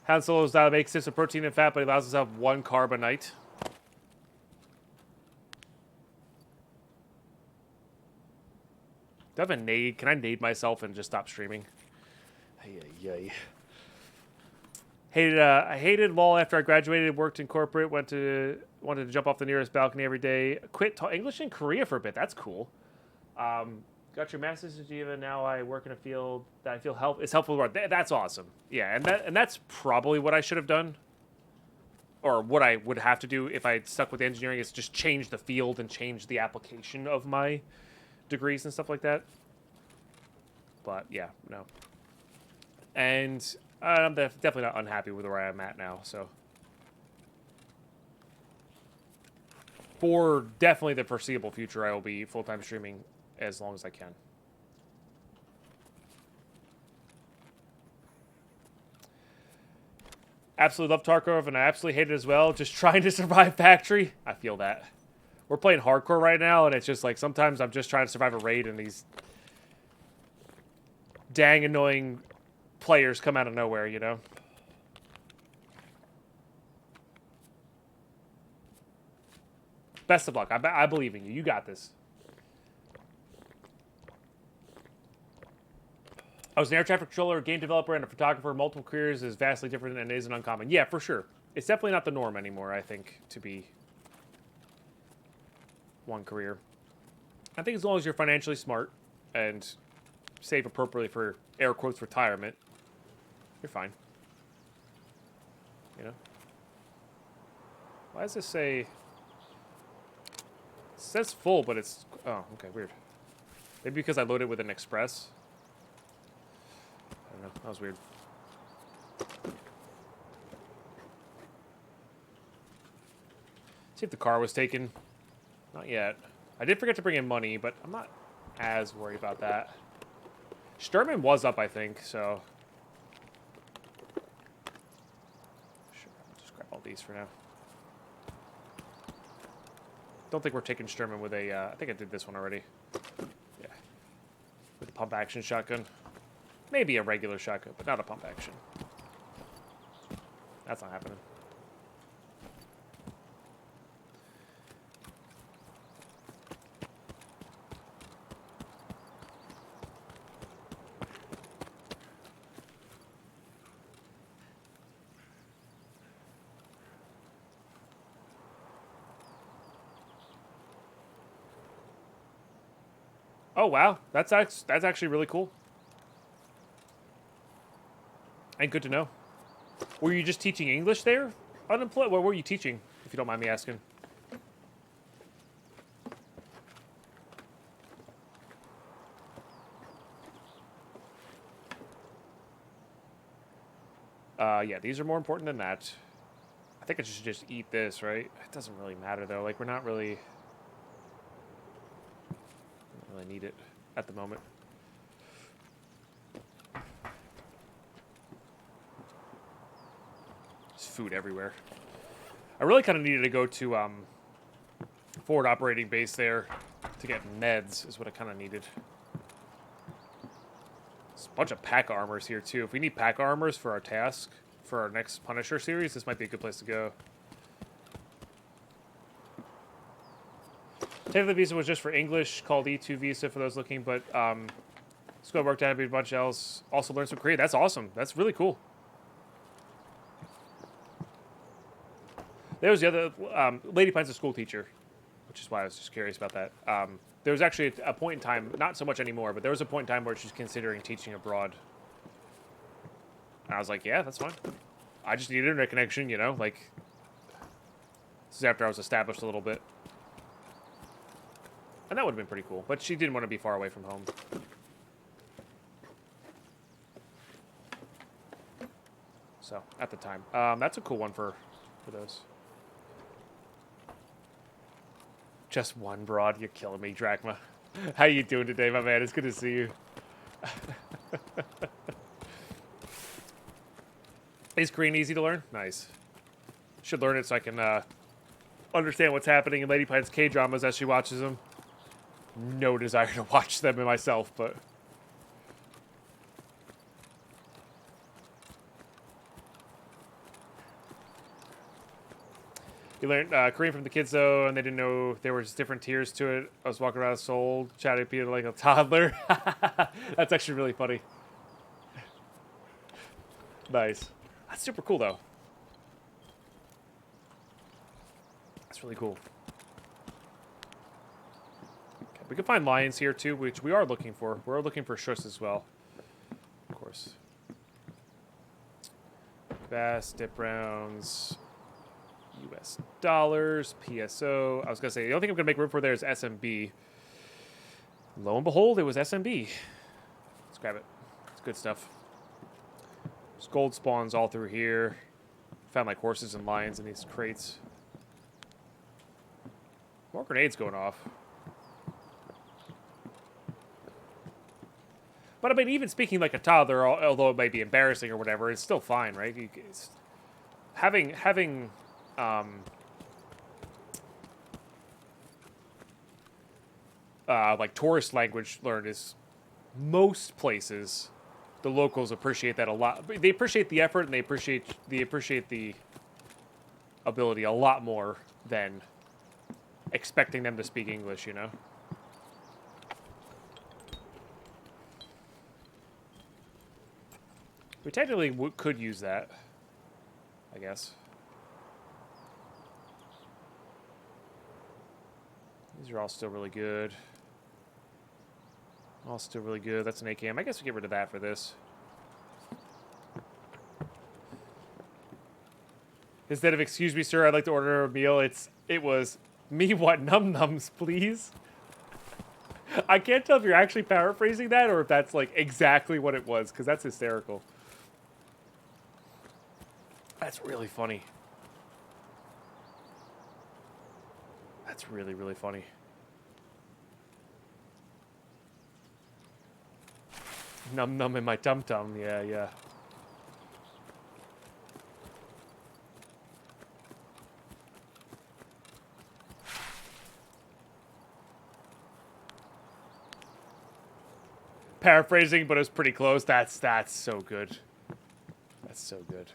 Han Solo's diet makes sense of protein and fat, but he allows us to have 1 carb a night. Do I have a nade? Can I nade myself and just stop streaming? Ay. I hated LOL after I graduated, worked in corporate, wanted to jump off the nearest balcony every day. Quit English in Korea for a bit. That's cool. Got your master's in Geneva. Now I work in a field that I feel is helpful. That's awesome. Yeah, and that's probably what I should have done, or what I would have to do if I stuck with engineering, is just change the field and change the application of my degrees and stuff like that. But yeah, no. And I'm definitely not unhappy with where I'm at now. So for definitely the foreseeable future, I will be full-time streaming as long as I can. Absolutely love Tarkov, and I absolutely hate it as well. Just trying to survive factory. I feel that. We're playing hardcore right now, and it's just like sometimes I'm just trying to survive a raid, and these dang annoying players come out of nowhere, you know? Best of luck. I believe in you. You got this. I was an air traffic controller, a game developer, and a photographer. Multiple careers is vastly different and isn't uncommon. Yeah, for sure. It's definitely not the norm anymore, I think, to be one career. I think as long as you're financially smart and save appropriately for, air quotes, retirement, you're fine. You know? Why does this say... It says full, but it's... Oh, okay, weird. Maybe because I loaded with an express. I don't know. That was weird. See if the car was taken. Not yet. I did forget to bring in money, but I'm not as worried about that. Sturman was up, I think, so... Sure, I'll just grab all these for now. Don't think we're taking Sturman with a... I think I did this one already. Yeah. With a pump action shotgun. Maybe a regular shotgun, but not a pump action. That's not happening. Oh, wow. That's actually really cool. And good to know. Were you just teaching English there? Unemployed? What were you teaching, if you don't mind me asking? Yeah, these are more important than that. I think I should just eat this, right? It doesn't really matter, though. Like, we're not really... don't really need it at the moment. There's food everywhere. I really kind of needed to go to forward operating base there to get meds, is what I kind of needed. There's a bunch of pack armors here, too. If we need pack armors for our task, for our next Punisher series, this might be a good place to go. Technically, visa was just for English, called E2 visa for those looking, but school worked out a bunch else. Also learned some Korean. That's awesome. That's really cool. There was the other Lady Pine's a school teacher, which is why I was just curious about that. There was actually a point in time, not so much anymore, but there was a point in time where she's considering teaching abroad. And I was like, yeah, that's fine. I just need an internet connection, you know, like, this is after I was established a little bit. And that would have been pretty cool, but she didn't want to be far away from home. So, at the time. That's a cool one for those. Just one broad. You're killing me, Drachma. How you doing today, my man? It's good to see you. Is Korean easy to learn? Nice. Should learn it so I can understand what's happening in Lady Pine's K-dramas as she watches them. No desire to watch them myself, but... You learned Korean from the kids, though, and they didn't know there was different tiers to it. I was walking around Seoul, chatting to people like a toddler. That's actually really funny. Nice. That's super cool, though. That's really cool. Okay, we can find lions here, too, which we are looking for. We're looking for shush as well. Of course. Bass, dip rounds... US dollars, PSO. I was going to say, the only thing I'm going to make room for there is SMB. Lo and behold, it was SMB. Let's grab it. It's good stuff. There's gold spawns all through here. Found like horses and lions in these crates. More grenades going off. But I mean, even speaking like a toddler, although it might be embarrassing or whatever, it's still fine, right? Having like tourist language learned is most places the locals appreciate that a lot. They appreciate the effort and they appreciate the ability a lot more than expecting them to speak English, you know. We technically could use that, I guess. These are all still really good. All still really good. That's an AKM. I guess we get rid of that for this. Instead of "excuse me, sir, I'd like to order a meal," it was "me what num-nums, please." I can't tell if you're actually paraphrasing that or if that's like exactly what it was, because that's hysterical. That's really funny. That's really, really funny. Num num in my tum tum. Yeah, yeah. Paraphrasing, but it was pretty close. That's so good. That's so good.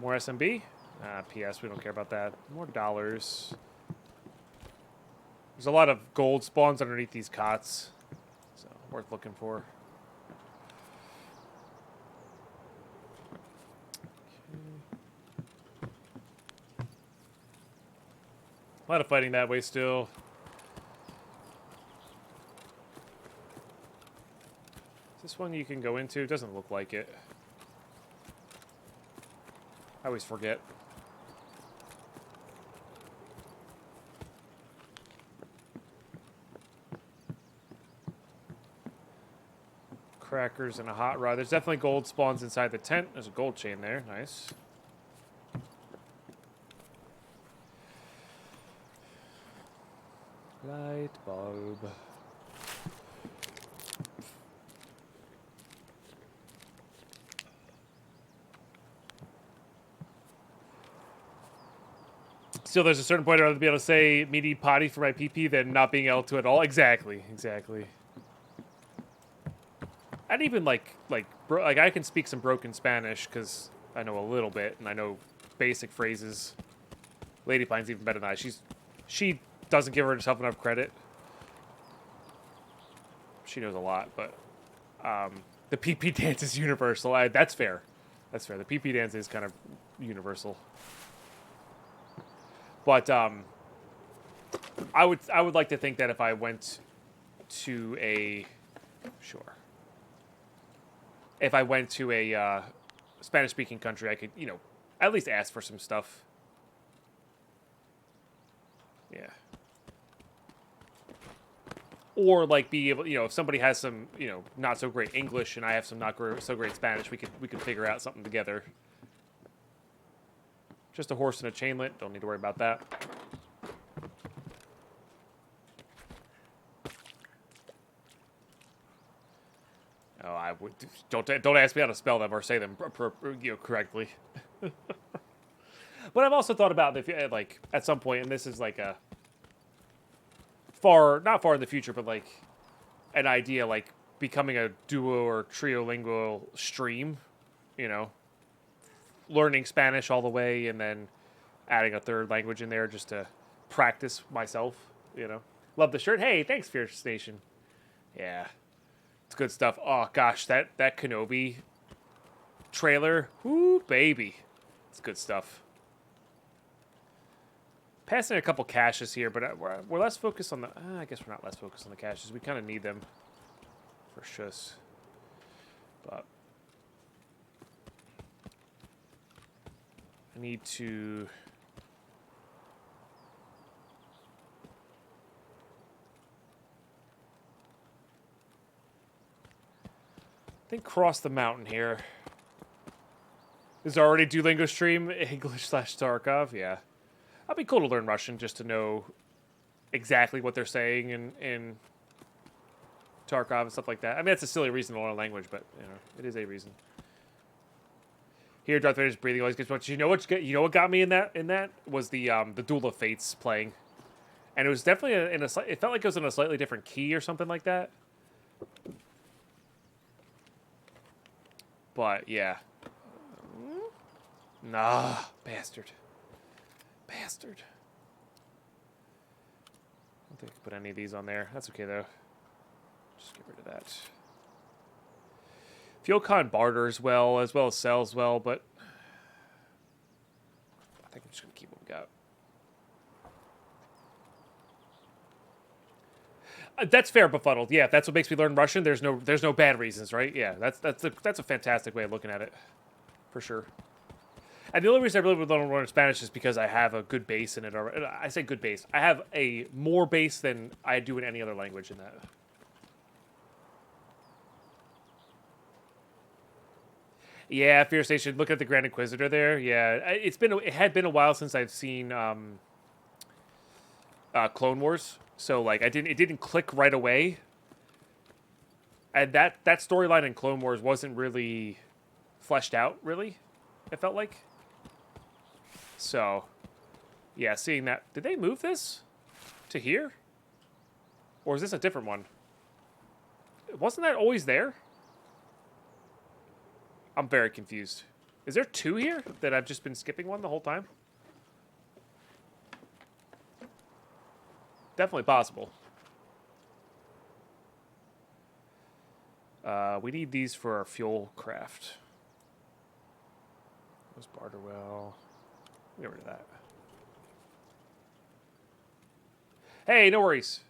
More SMB? PS, we don't care about that. More dollars. There's a lot of gold spawns underneath these cots. So, worth looking for. Okay. A lot of fighting that way still. Is this one you can go into? It doesn't look like it. I always forget. Crackers and a hot rod. There's definitely gold spawns inside the tent. There's a gold chain there. Nice. Light bulb. Still, there's a certain point I'd rather be able to say me need potty for my PP than not being able to at all. Exactly, exactly. And even like I can speak some broken Spanish because I know a little bit and I know basic phrases. Lady Pine's even better than I. She doesn't give herself enough credit. She knows a lot, but the PP dance is universal. That's fair. That's fair. The PP dance is kind of universal. But I would like to think that if I went to a if I went to a Spanish-speaking country, I could, you know, at least ask for some stuff. Yeah. Or like be able, you know, if somebody has some, you know, not so great English and I have some not so great Spanish, we could figure out something together. Just a horse and a chainlet. Don't need to worry about that. Oh, I would don't ask me how to spell them or say them correctly. But I've also thought about if like at some point, and this is like a not far in the future, but like an idea like becoming a duo or triolingual stream, you know, learning Spanish all the way and then adding a third language in there just to practice myself, you know. Love the shirt. Hey, thanks, Fierce Station. Yeah. It's good stuff. Oh gosh, that Kenobi trailer. Whoo, baby. It's good stuff. Passing a couple caches here, but we're less focused on the... I guess we're not less focused on the caches. We kind of need them for shus. But I need to... I think cross the mountain here. Is already Duolingo stream English/Tarkov? Yeah. That'd be cool to learn Russian just to know exactly what they're saying in Tarkov and stuff like that. I mean, that's a silly reason to learn a language, but you know, it is a reason. Here, Darth Vader's breathing always gets much. You know what got me in that? Was the Duel of Fates playing, and it was definitely it felt like it was in a slightly different key or something like that. But yeah, nah, bastard. Bastard. I don't think I can put any of these on there. That's okay, though. Just get rid of that. Fuel con barter as well as sells well, but I think I'm just going to keep what we got. That's fair, befuddled. Yeah, if that's what makes me learn Russian, there's no bad reasons, right? Yeah, that's a fantastic way of looking at it, for sure. And the only reason I really would learn Spanish is because I have a good base in it already. I say good base. I have a more base than I do in any other language in that. Yeah, Fear Station. Look at the Grand Inquisitor there. Yeah, it had been a while since I've seen Clone Wars, so like it didn't click right away. And that storyline in Clone Wars wasn't really fleshed out. Really, it felt like. So, yeah, seeing that. Did they move this to here? Or is this a different one? Wasn't that always there? I'm very confused. Is there two here that I've just been skipping one the whole time? Definitely possible. We need these for our fuel craft. Those barter well. Get rid of that. Hey, no worries.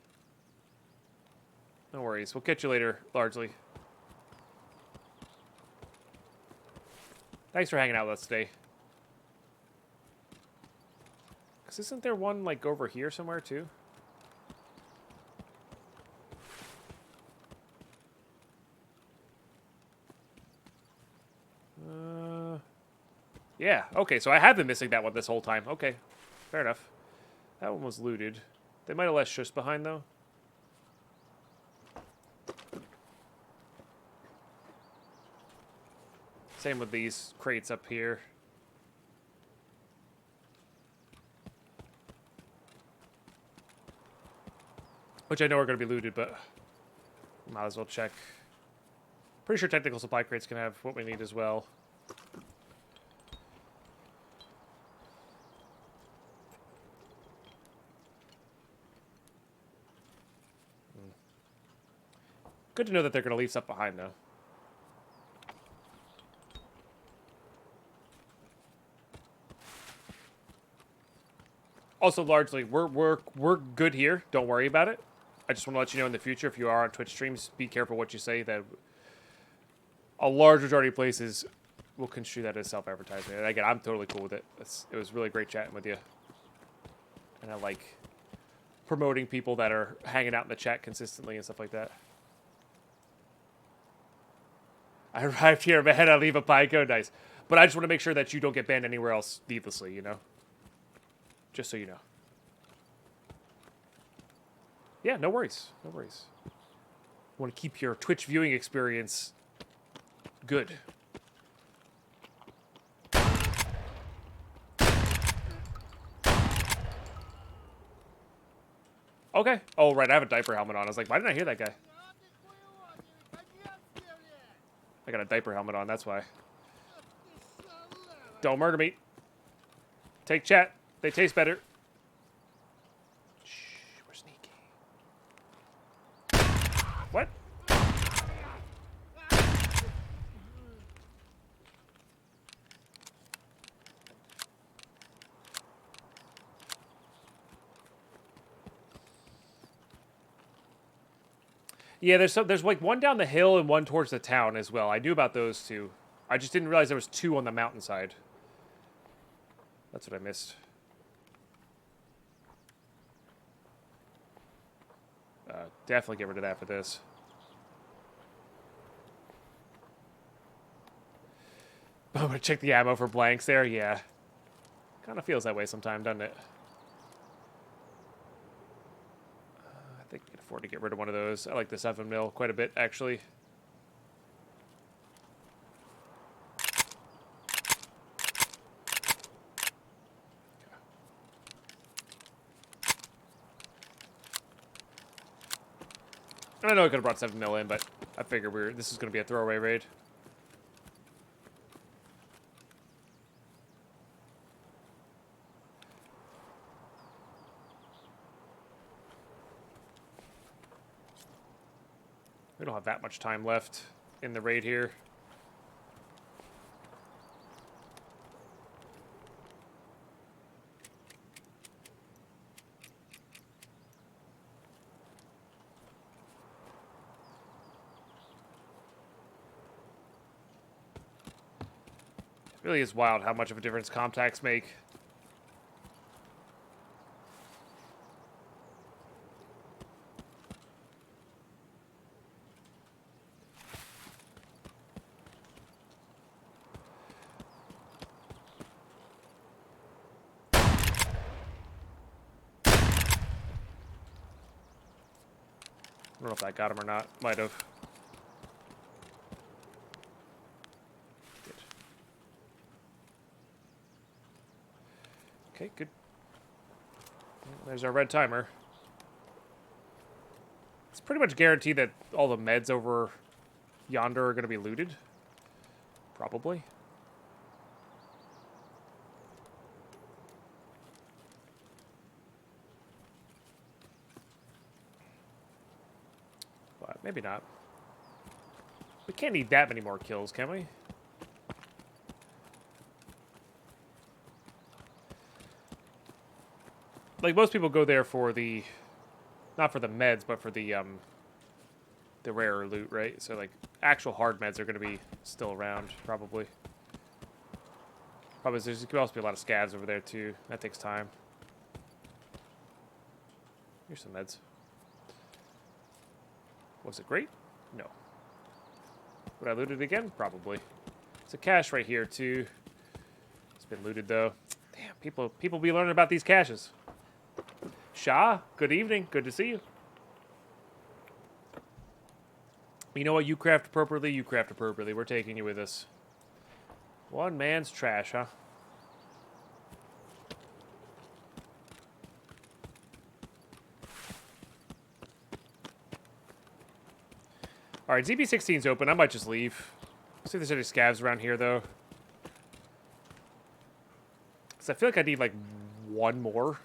No worries. We'll catch you later, largely. Thanks for hanging out with us today. Because isn't there one, like, over here somewhere, too? Yeah, okay, so I have been missing that one this whole time. Okay, fair enough. That one was looted. They might have left Shush behind, though. Same with these crates up here. Which I know are going to be looted, but might as well check. Pretty sure technical supply crates can have what we need as well. Good to know that they're going to leave stuff behind, though. Also, largely, we're good here. Don't worry about it. I just want to let you know in the future, if you are on Twitch streams, be careful what you say. That a large majority of places will construe that as self-advertisement. And again, I'm totally cool with it. It was really great chatting with you. And I like promoting people that are hanging out in the chat consistently and stuff like that. I arrived here, man. I leave a Pico. Nice. But I just want to make sure that you don't get banned anywhere else needlessly, you know? Just so you know. Yeah, no worries. No worries. You want to keep your Twitch viewing experience Good. Okay. Oh, right. I have a diaper helmet on. I was like, why didn't I hear that guy? I got a diaper helmet on. That's why. Don't murder me. Take chat. They taste better. Shh. We're sneaky. What? Yeah, there's like one down the hill and one towards the town as well. I knew about those two. I just didn't realize there was two on the mountainside. That's what I missed. Definitely get rid of that for this. I'm gonna check the ammo for blanks there. Yeah, kind of feels that way sometimes, doesn't it? I think we can afford to get rid of one of those. I like the 7mm quite a bit, actually. I know I could have brought 7mm in, but I figured this is going to be a throwaway raid. We don't have that much time left in the raid here. It really is wild how much of a difference contacts make. I don't know if that got him or not. Might have. Good. Okay, good. There's our red timer. It's pretty much guaranteed that all the meds over yonder are going to be looted. Probably. But maybe not. We can't need that many more kills, can we? Like, most people go there for the... Not for the meds, but for the rarer loot, right? So, like, actual hard meds are going to be still around, probably. Probably, there could also be a lot of scavs over there, too. That takes time. Here's some meds. Was it great? No. Would I loot it again? Probably. It's a cache right here, too. It's been looted, though. Damn, people be learning about these caches. Shah, good evening. Good to see you. You know what? You craft appropriately. You craft appropriately. We're taking you with us. One man's trash, huh? All right, ZB16's open. I might just leave. See if there's any scavs around here, though. Because I feel like I need, like, one more.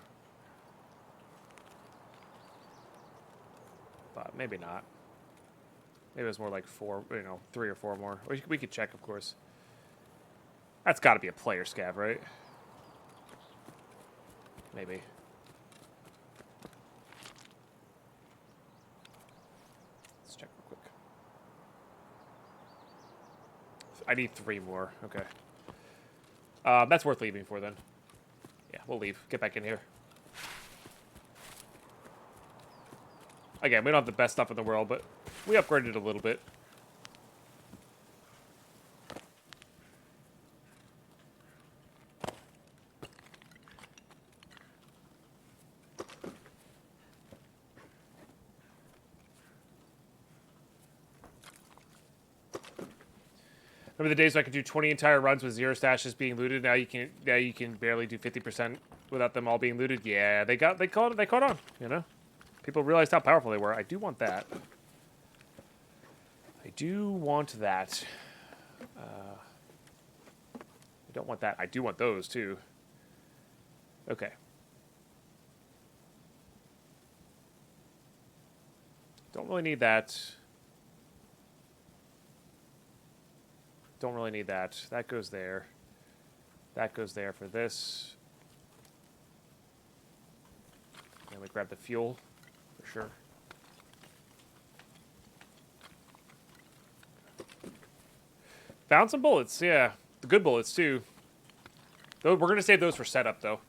But maybe not. Maybe it was more like 4, 3 or 4 more. We could check, of course. That's got to be a player scav, right? Maybe. Let's check real quick. I need 3 more. Okay. That's worth leaving for, then. Yeah, we'll leave. Get back in here. Again, we don't have the best stuff in the world, but we upgraded a little bit. Remember the days when I could do 20 entire runs with 0 stashes being looted? Now you can barely do 50% without them all being looted. Yeah, they caught on, you know? People realized how powerful they were. I do want that. I do want that. I don't want that. I do want those too. Okay. Don't really need that. Don't really need that. That goes there. That goes there for this. And we grab the fuel for sure. Found some bullets, yeah. The good bullets too. We're gonna save those for setup though.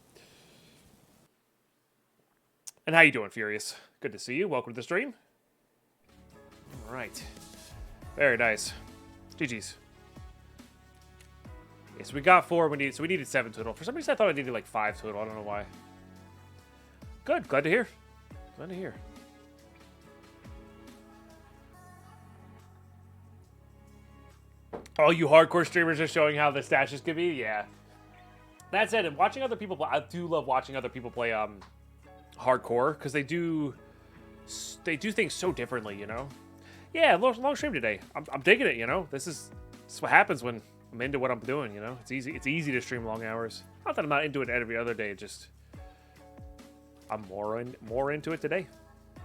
And how you doing, Furious? Good to see you. Welcome to the stream. All right. Very nice. GG's. Okay, so we got 4. We needed 7 total. For some reason, I thought I needed like 5 total. I don't know why. Good. Glad to hear. Glad to hear. All you hardcore streamers are showing how the stashes could be. Yeah. That said, and watching other people play, I do love watching other people play hardcore because they do things so differently, you know. Yeah, long stream today. I'm digging it, you know. This is what happens when I'm into what I'm doing, you know. It's easy to stream long hours. Not that I'm not into it every other day, just I'm more into it today. How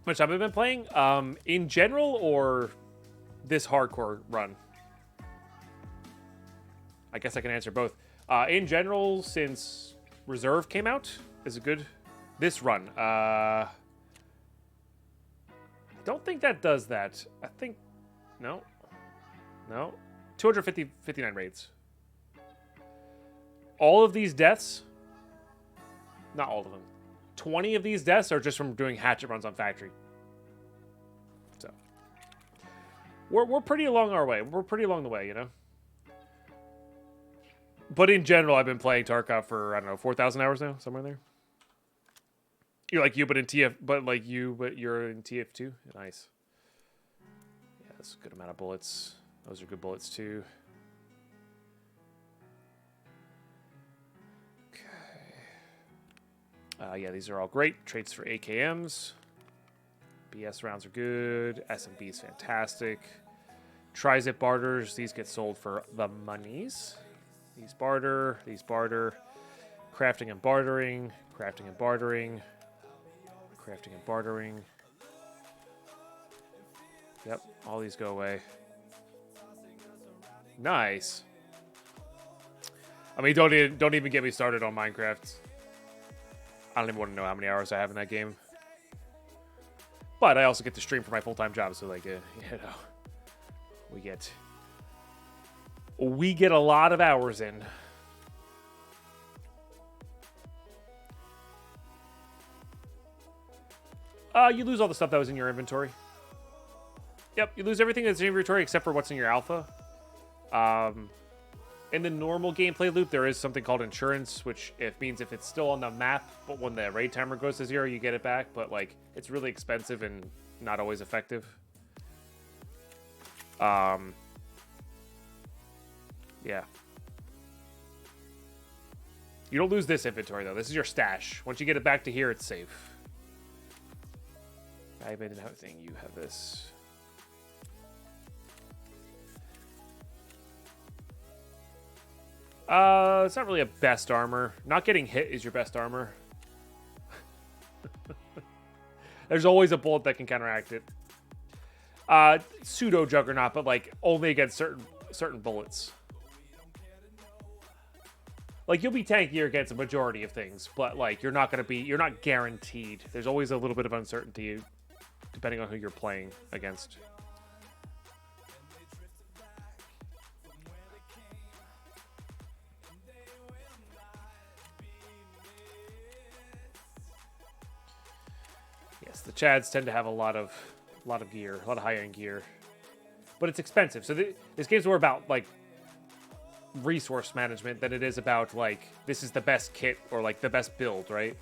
much time have I been playing? In general or this hardcore run? I guess I can answer both. In general, since Reserve came out, is it good? This run, I don't think that does that. I think, no. 259 raids. All of these deaths, not all of them, 20 of these deaths are just from doing hatchet runs on Factory. So, we're pretty along our way. We're pretty along the way, you know? But in general, I've been playing Tarkov for, I don't know, 4,000 hours now, somewhere in there. You're like you, but in TF, but you're in TF2. Nice. Yeah, that's a good amount of bullets. Those are good bullets too. Okay. Yeah, these are all great traits for AKMs. BS rounds are good. SMB is fantastic. Tri-zip barters. These get sold for the monies. These barter. These barter. Crafting and bartering. Crafting and bartering. Crafting and bartering. Yep, all these go away. Nice. I mean, don't even get me started on Minecraft. I don't even want to know how many hours I have in that game. But I also get to stream for my full-time job, so like, you know, we get a lot of hours in. You lose all the stuff that was in your inventory. Yep, you lose everything that's in your inventory except for what's in your alpha. In the normal gameplay loop, there is something called insurance, which means if it's still on the map, but when the raid timer goes to 0, you get it back. But like, it's really expensive and not always effective. Yeah. You don't lose this inventory though. This is your stash. Once you get it back to here, it's safe. Diamond and everything. You have this. It's not really a best armor. Not getting hit is your best armor. There's always a bullet that can counteract it. Pseudo juggernaut, but like only against certain bullets. Like you'll be tankier against a majority of things, but like you're not guaranteed. There's always a little bit of uncertainty depending on who you're playing against. Yes, the Chads tend to have a lot of gear, a lot of high-end gear, but it's expensive. So this game's more about like resource management than it is about like this is the best kit or like the best build, right?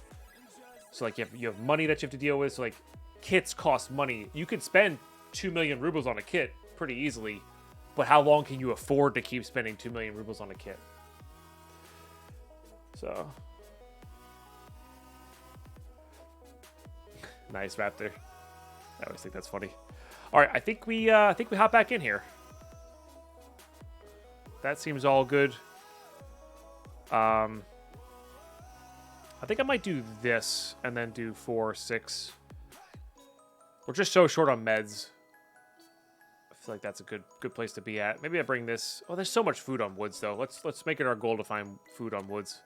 So like you have money that you have to deal with. So like kits cost money. You could spend 2 million rubles on a kit pretty easily, But how long can you afford to keep spending 2 million rubles on a kit? So. Nice Raptor. I always think that's funny. All right, I think we hop back in here. That seems all good. I think I might do this and then do 4, 6. We're just so short on meds. I feel like that's a good place to be at. Maybe I bring this. Oh, there's so much food on woods though. Let's make it our goal to find food on woods.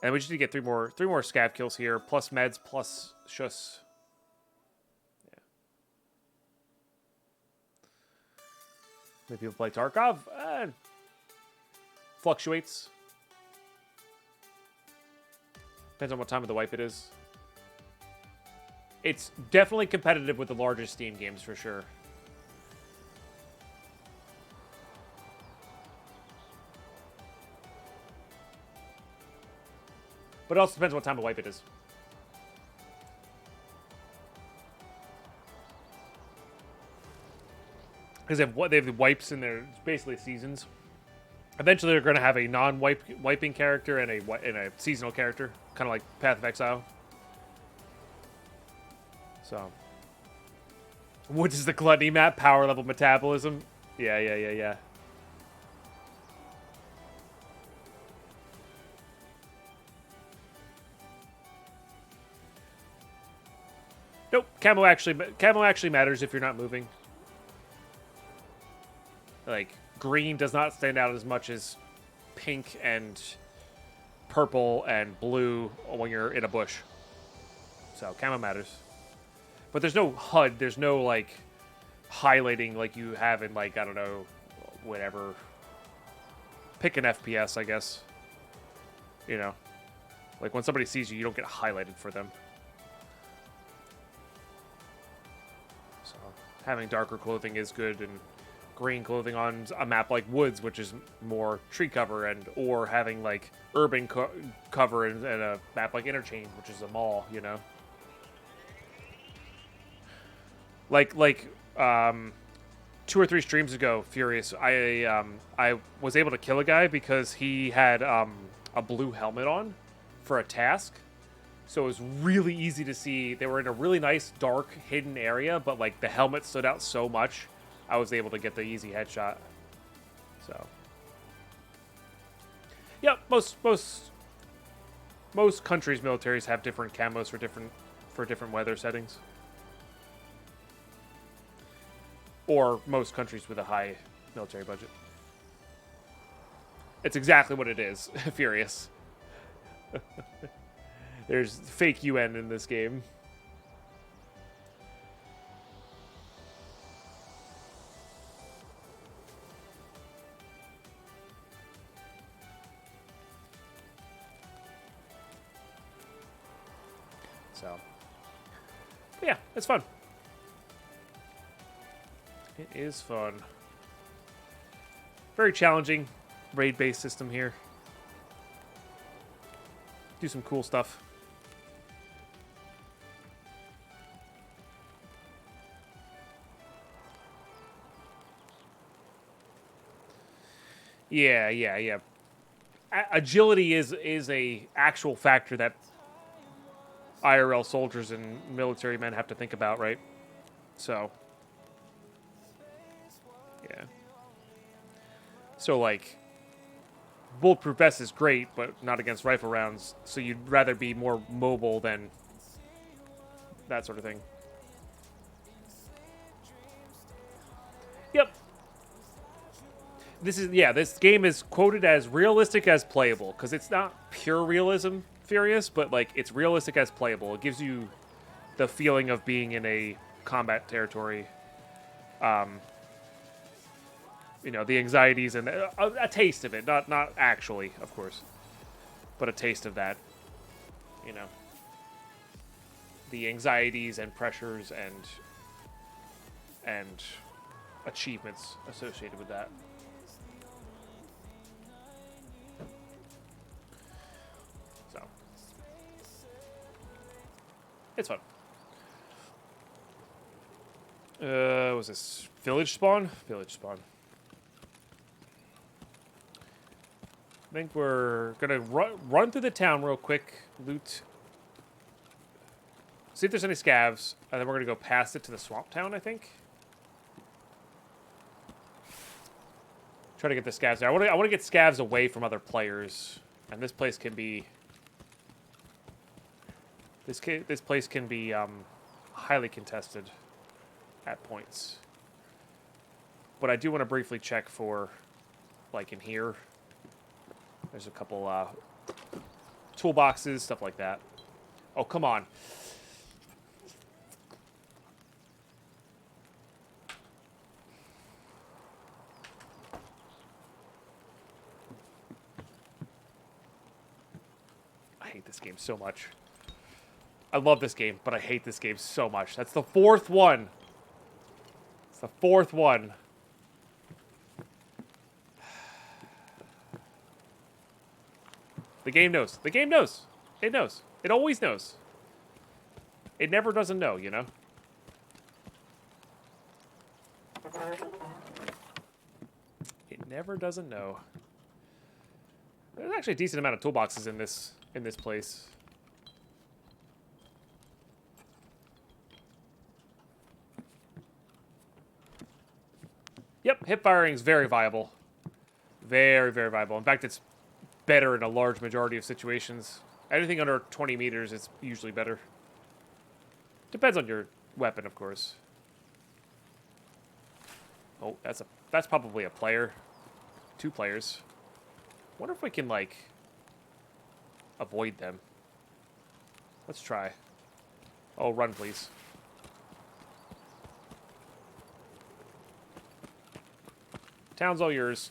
And we just need to get three more scav kills here, plus meds, plus shus. Yeah. Maybe people play Tarkov. Fluctuates. Depends on what time of the wipe it is. It's definitely competitive with the largest Steam games for sure. But it also depends what time of wipe it is. Because they have the wipes in their basically seasons. Eventually, they're going to have a non-wiping character and a seasonal character, kind of like Path of Exile. So, what is the gluttony map? Power level metabolism. Yeah. Nope. Camo actually matters if you're not moving. Like, green does not stand out as much as pink and purple and blue when you're in a bush. So, camo matters. But there's no HUD. There's no, like, highlighting like you have in, like, I don't know, whatever. Pick an FPS, I guess. You know. Like, when somebody sees you, you don't get highlighted for them. So, having darker clothing is good, and green clothing on a map like Woods, which is more tree cover, and or having like urban cover in a map like Interchange, which is a mall, you know. Like 2 or 3 streams ago, Furious, I was able to kill a guy because he had a blue helmet on for a task. So it was really easy to see. They were in a really nice, dark, hidden area, but like the helmet stood out so much, I was able to get the easy headshot. So, yeah, most countries' militaries have different camos for different weather settings, or most countries with a high military budget. It's exactly what it is. Furious. There's fake UN in this game. So, but yeah, it's fun. It is fun. Very challenging raid-based system here. Do some cool stuff. Yeah. Agility is a actual factor that IRL soldiers and military men have to think about, right? So, yeah. So, like, bulletproof vest is great, but not against rifle rounds. So you'd rather be more mobile than that sort of thing. Yep. This game is quoted as realistic as playable, because it's not pure realism, Furious, but like it's realistic as playable. It gives you the feeling of being in a combat territory. You know, the anxieties and a taste of it, not actually, of course, but a taste of that. You know, the anxieties and pressures and achievements associated with that. So, it's fun. Was this village spawn? Village spawn. I think we're gonna run through the town real quick, loot, see if there's any scavs, and then we're gonna go past it to the swamp town, I think. Try to get the scavs there. I want to get scavs away from other players, and this place can be this place can be highly contested at points. But I do want to briefly check for, like in here. There's a couple toolboxes, stuff like that. Oh, come on. I hate this game so much. I love this game, but I hate this game so much. That's the fourth one. It's the fourth one. The game knows. The game knows. It knows. It always knows. It never doesn't know, you know? It never doesn't know. There's actually a decent amount of toolboxes in this place. Yep, hip firing is very viable. Very, very viable. In fact, it's better in a large majority of situations. Anything under 20 meters is usually better. Depends on your weapon, of course. Oh, that's probably a player. 2 players. Wonder if we can, like, avoid them. Let's try. Oh, run, please. Town's all yours.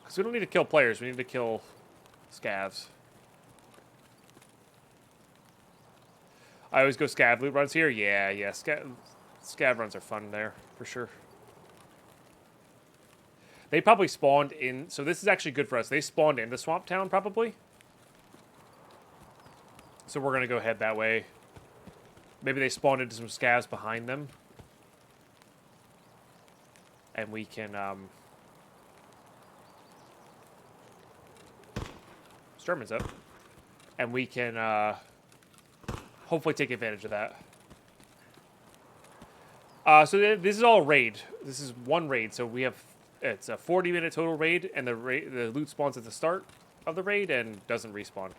Because we don't need to kill players. We need to kill scavs. I always go scav loot runs here. Yeah. Scav runs are fun there, for sure. They probably spawned in... So this is actually good for us. They spawned into Swamp Town, probably. So we're going to go head that way. Maybe they spawned into some scavs behind them. And we can... Sturman's up. And we can hopefully take advantage of that. So this is all raid. This is one raid. So we have... It's a 40-minute total raid, and the loot spawns at the start of the raid and doesn't respawn.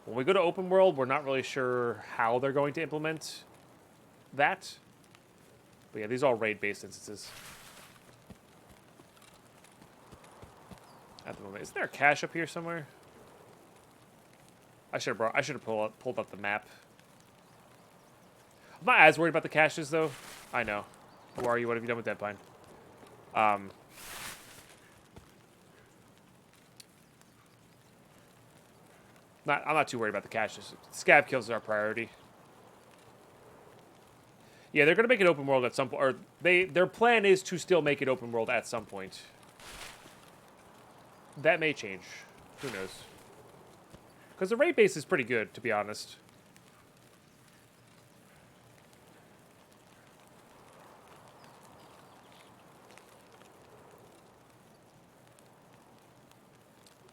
When we go to open world, we're not really sure how they're going to implement that. But yeah, these are all raid-based instances. At the moment, isn't there a cache up here somewhere? I should have pulled up the map. I'm not as worried about the caches though. I know. Who are you? What have you done with Deadpine? I'm not too worried about the caches. Scav kills are our priority. Yeah, they're gonna make it open world at some point, or their plan is to still make it open world at some point. That may change. Who knows? Because the raid base is pretty good, to be honest.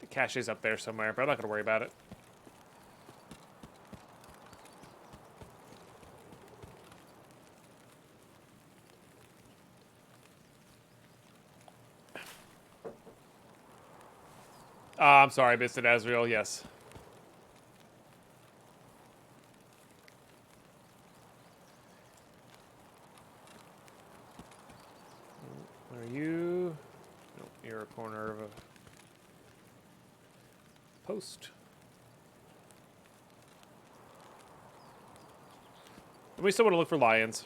The cache is up there somewhere, but I'm not gonna worry about it. I'm sorry, I missed it, Azrael, yes. Are you? Nope, you're a corner of a post. We still want to look for lions.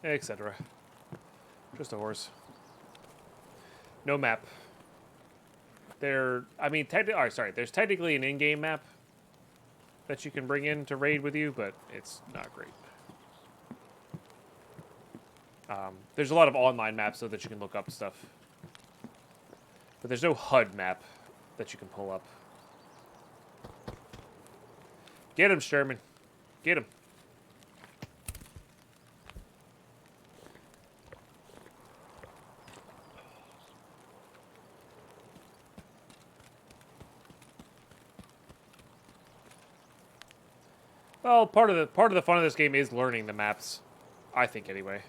Etc. Just a horse. No map. There's technically an in-game map that you can bring in to raid with you, but it's not great. There's a lot of online maps, though, that you can look up stuff. But there's no HUD map. that you can pull up. Get him, Sherman. Get him. Well, part of the fun of this game is learning the maps, I think anyway.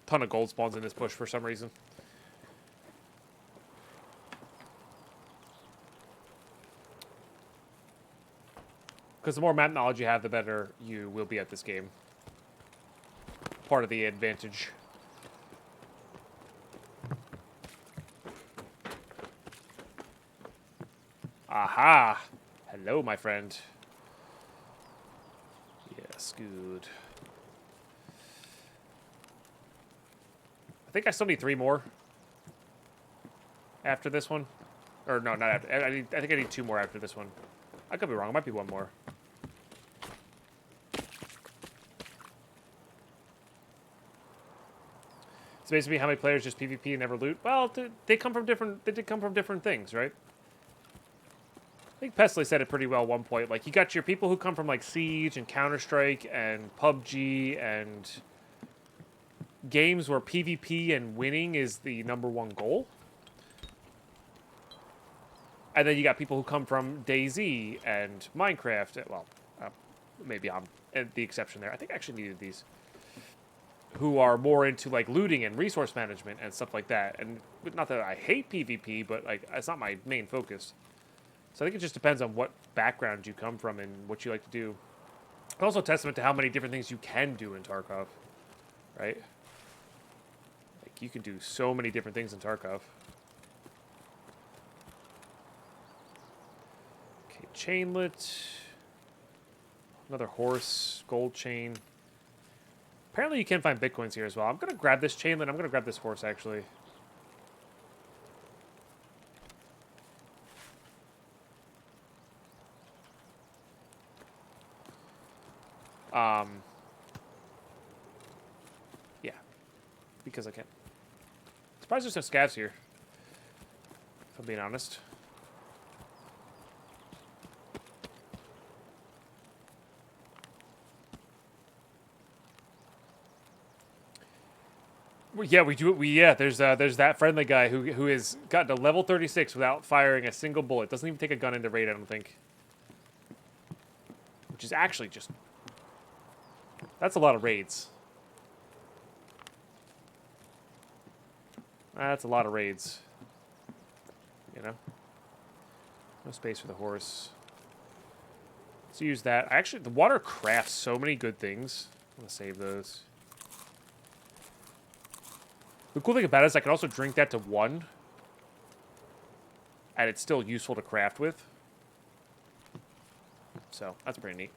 Ton of gold spawns in this bush for some reason. Because the more map knowledge you have, the better you will be at this game. Part of the advantage. Aha! Hello, my friend. Yes, good. I think I still need 3 more after this one. Or no, not after. I think I need 2 more after this one. I could be wrong. It might be 1 more. It's basically how many players just PvP and never loot. Well, they come from different. They did come from different things, right? I think Pesley said it pretty well at one point. Like, you got your people who come from like Siege and Counter-Strike and PUBG and games where PvP and winning is the #1 goal. And then you got people who come from DayZ and Minecraft. Well, maybe I'm the exception there. I think I actually needed these. Who are more into like looting and resource management and stuff like that. And not that I hate PvP, but like it's not my main focus. So I think it just depends on what background you come from and what you like to do. It's also a testament to how many different things you can do in Tarkov, right? Like you can do so many different things in Tarkov. Okay, chainlet. Another horse, gold chain. Apparently you can find bitcoins here as well. I'm going to grab this chainlet. I'm going to grab this horse, actually. Yeah. Because I can. Surprised there's no scavs here. If I'm being honest. Yeah, we do. There's that friendly guy who has gotten to level 36 without firing a single bullet. Doesn't even take a gun into raid, I don't think. Which is actually just... That's a lot of raids. That's a lot of raids. You know? No space for the horse. Let's use that. Actually, the water crafts so many good things. I'm going to save those. The cool thing about it is I can also drink that to 1. And it's still useful to craft with. So, that's pretty neat.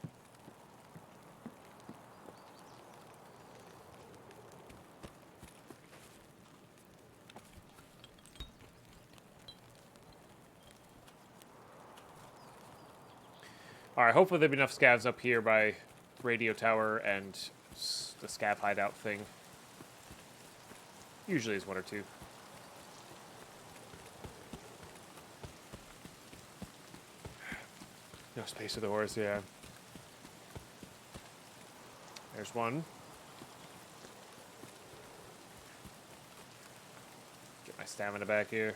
Alright, hopefully there'll be enough scavs up here by radio tower and the scav hideout thing. Usually is 1 or 2. No space for the horse, yeah. There's 1. Get my stamina back here.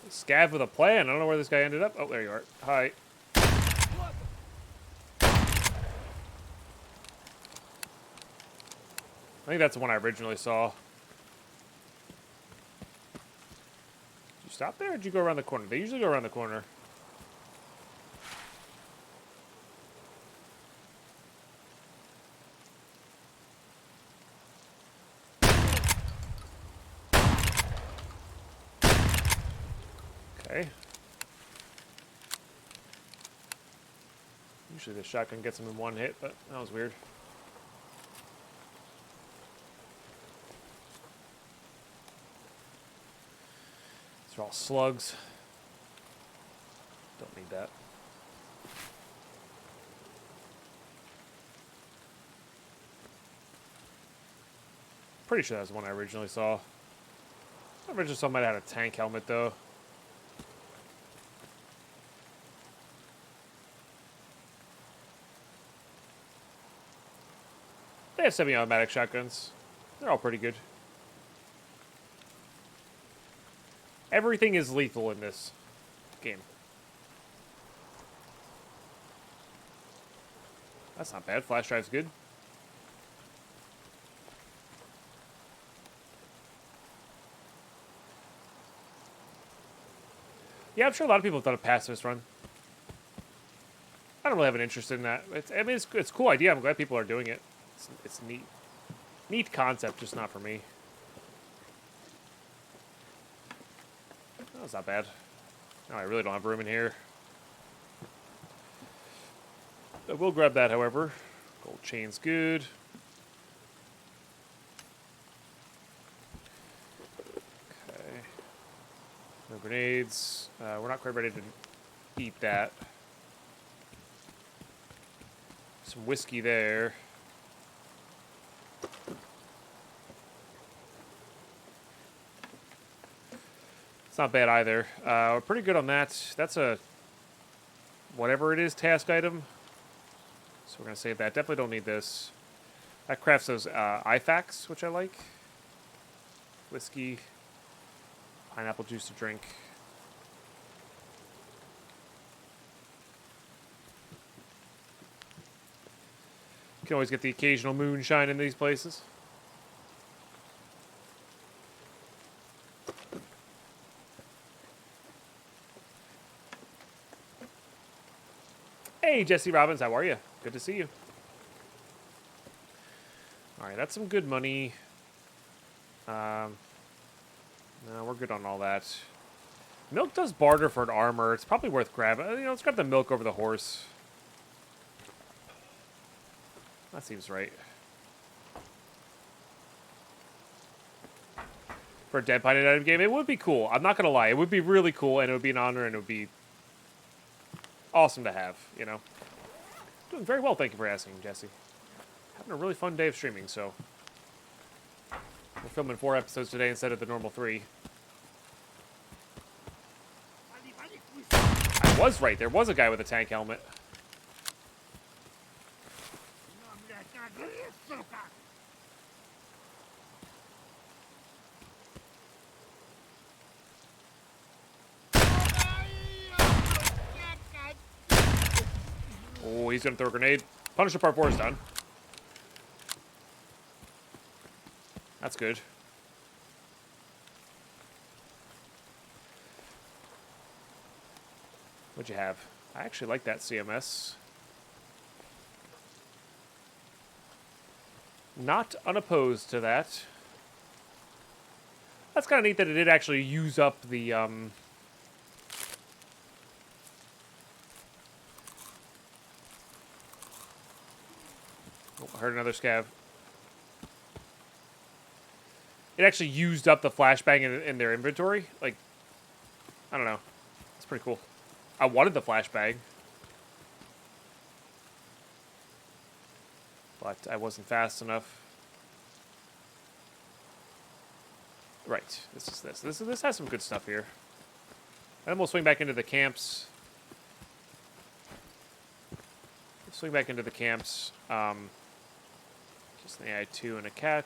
Scav with a plan. I don't know where this guy ended up. Oh, there you are. Hi. I think that's the one I originally saw. Did you stop there or did you go around the corner? They usually go around the corner. Okay. Usually the shotgun gets him in one hit, but that was weird. These are all slugs. Don't need that. Pretty sure that was the one I originally saw. I originally saw somebody had a tank helmet, though. They have semi-automatic shotguns. They're all pretty good. Everything is lethal in this game. That's not bad. Flash drive's good. Yeah, I'm sure a lot of people have done a pacifist run. I don't really have an interest in that. I mean, it's a cool idea. I'm glad people are doing it. It's neat. Neat concept, just not for me. That's not bad. No, I really don't have room in here. I will grab that, however. Gold chain's good. Okay. No grenades. We're not quite ready to eat that. Some whiskey there. It's not bad either. We're pretty good on that. That's a whatever it is task item. So we're going to save that. Definitely don't need this. That crafts those IFAKs, which I like. Whiskey. Pineapple juice to drink. You can always get the occasional moonshine in these places. Hey, Jesse Robbins, how are you? Good to see you. All right, that's some good money. No, we're good on all that. Milk does barter for an armor. It's probably worth grabbing. You know, let's grab the milk over the horse. That seems right. For a Dead Pilot item game, it would be cool. I'm not going to lie. It would be really cool, and it would be an honor, and it would be awesome to have, you know. Doing very well, thank you for asking, Jesse. Having a really fun day of streaming, so. We're filming 4 episodes today instead of the normal 3. I was right. There was a guy with a tank helmet. Oh, he's going to throw a grenade. Punisher Part 4 is done. That's good. What'd you have? I actually like that CMS. Not unopposed to that. That's kind of neat that it did actually use up the, Oh, I heard another scav. It actually used up the flashbang in their inventory. Like, I don't know. It's pretty cool. I wanted the flashbang, but I wasn't fast enough. Right. This is this. This has some good stuff here. And then we'll swing back into the camps. Swing back into the camps. Just an AI2 and a cat.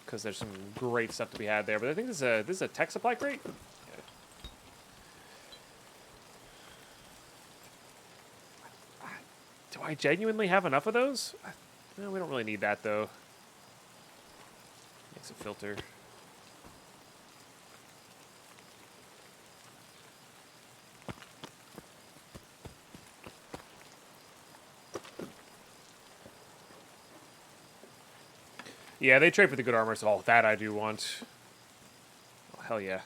Because there's some great stuff to be had there. But I think this is a tech supply crate. Yeah. Do I genuinely have enough of those? No, we don't really need that though. Makes a filter. Yeah, they trade for the good armor, so all that I do want. hell yeah.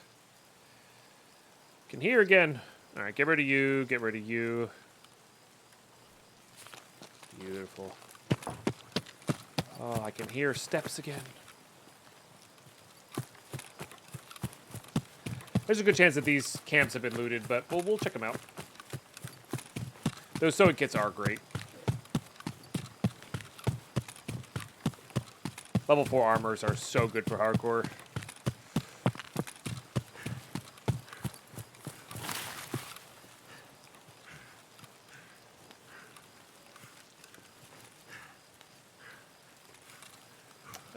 Can hear again. All right, get rid of you. Get rid of you. Beautiful. Oh, I can hear steps again. There's a good chance that these camps have been looted, but we'll check them out. Those soda kits are great. Level 4 armors are so good for hardcore.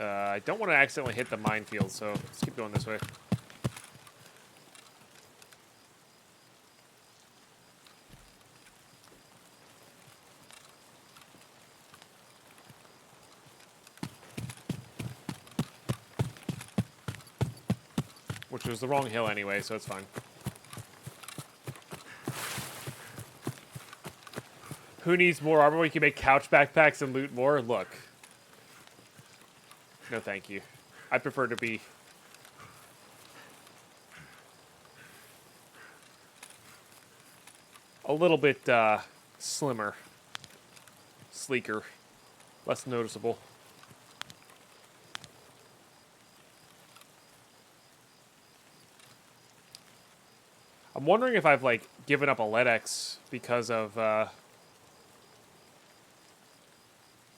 I don't want to accidentally hit the minefield, so let's keep going this way. Which was the wrong hill anyway, so it's fine. Who needs more armor? We can make couch backpacks and loot more? Look. No, thank you. I prefer to be... a little bit, slimmer. Sleeker. Less noticeable. I'm wondering if I've, like, given up a LEDX because of,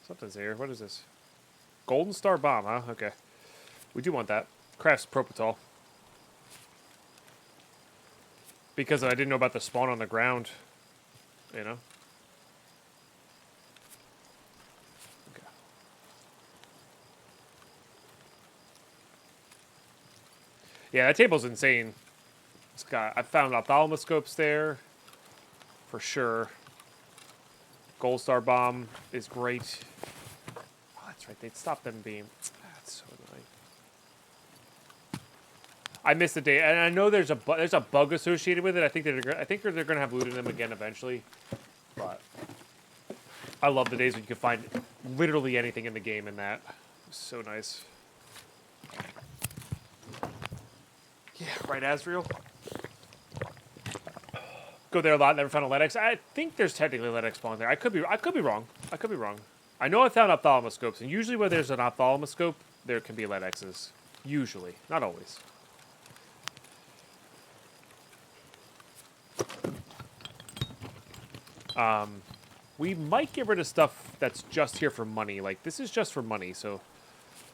something's here. What is this? Golden Star Bomb, huh? Okay. We do want that. Crafts Propitol. Because I didn't know about the spawn on the ground. You know? Okay. Yeah, that table's insane. It's got... I found ophthalmoscopes there. For sure. Gold Star Bomb is great. Oh, that's right. They'd stop them being... That's so annoying. I missed the day, and I know there's a bug associated with it. I think they're gonna have looted them again eventually. But I love the days when you can find literally anything in the game in that. It's so nice. Yeah, right, Asriel. Go there a lot. Never found a LEDX. I think there's technically a LEDX spawn there. I could be wrong. I could be wrong. I know I found ophthalmoscopes, and usually where there's an ophthalmoscope, there can be LEDXs. Usually, not always. We might get rid of stuff that's just here for money. Like, this is just for money, so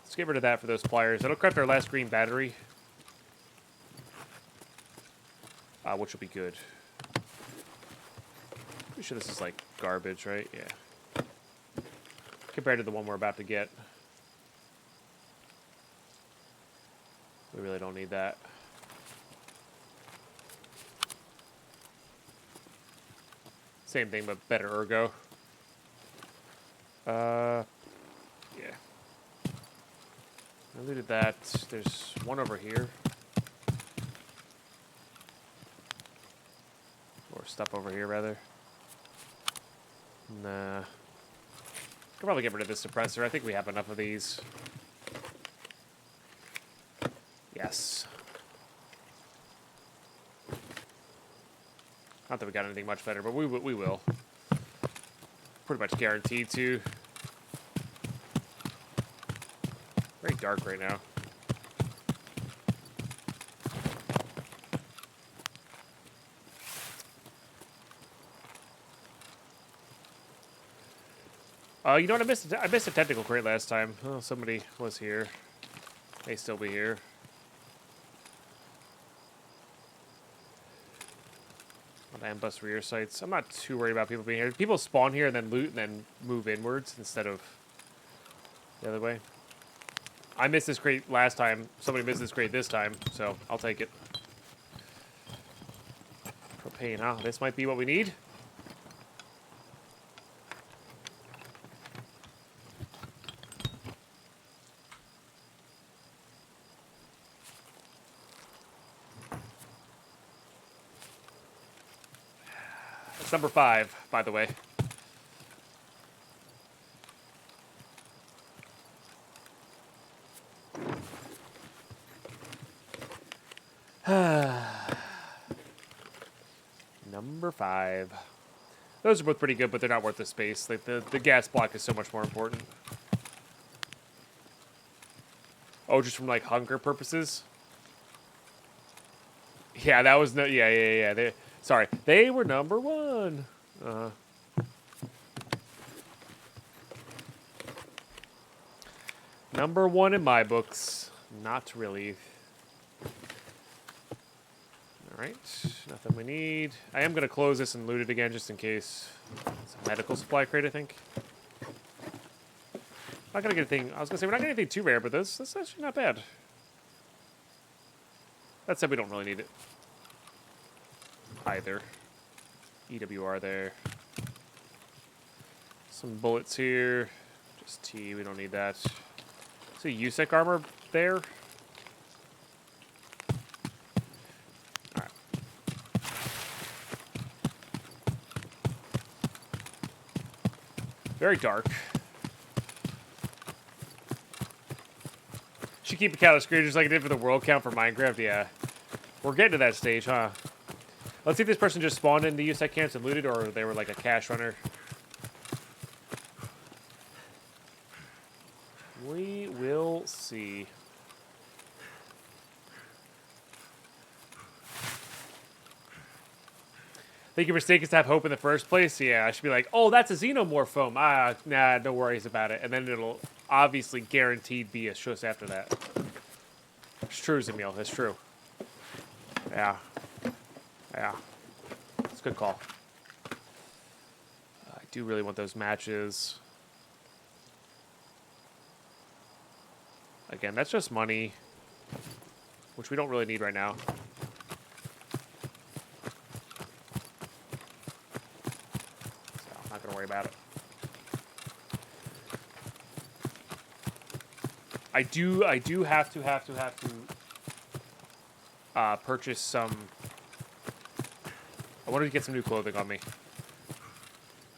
let's get rid of that for those pliers. That'll craft our last green battery. Which will be good. Pretty sure this is, like, garbage, right? Yeah. Compared to the one we're about to get. We really don't need that. Same thing, but better ergo. Yeah. I looted that. There's one over here. Or stuff over here, rather. Nah. Could probably get rid of this suppressor. I think we have enough of these. Yes. Not that we got anything much better, but we will. Pretty much guaranteed to. Very dark right now. You know what? I missed a technical crate last time. Oh, somebody was here. May still be here. Ambush rear sights. I'm not too worried about people being here. People spawn here and then loot and then move inwards instead of the other way. I missed this crate last time. Somebody missed this crate this time, so I'll take it. Propane, huh? This might be what we need. It's number 5, by the way. Number 5. Those are both pretty good, but they're not worth the space. Like the gas block is so much more important. Oh, just from like hunger purposes. Yeah, that was no. Yeah. They were number 1. Number 1 in my books. Not really. All right, nothing we need. I am gonna close this and loot it again just in case. It's a medical supply crate, I think. Not gonna get anything. I was gonna say we're not getting anything too rare, but that's actually not bad. That said, we don't really need it either. EWR there. Some bullets here. Just T. We don't need that. See USEC armor there. All right. Very dark. Should keep a count of screechers like I did for the world count for Minecraft. Yeah, we're getting to that stage, huh? Let's see if this person just spawned in the USEC camps and looted, or they were like a cash runner. We will see. Think your mistake is to have hope in the first place? Yeah, I should be like, oh, that's a xenomorph foam. Ah, nah, no worries about it. And then it'll obviously guaranteed be a shush after that. It's true, Zamil. It's true. Yeah. Yeah. It's a good call. I do really want those matches. Again, that's just money, which we don't really need right now. So I'm not going to worry about it. I do have to purchase some. I wanted to get some new clothing on me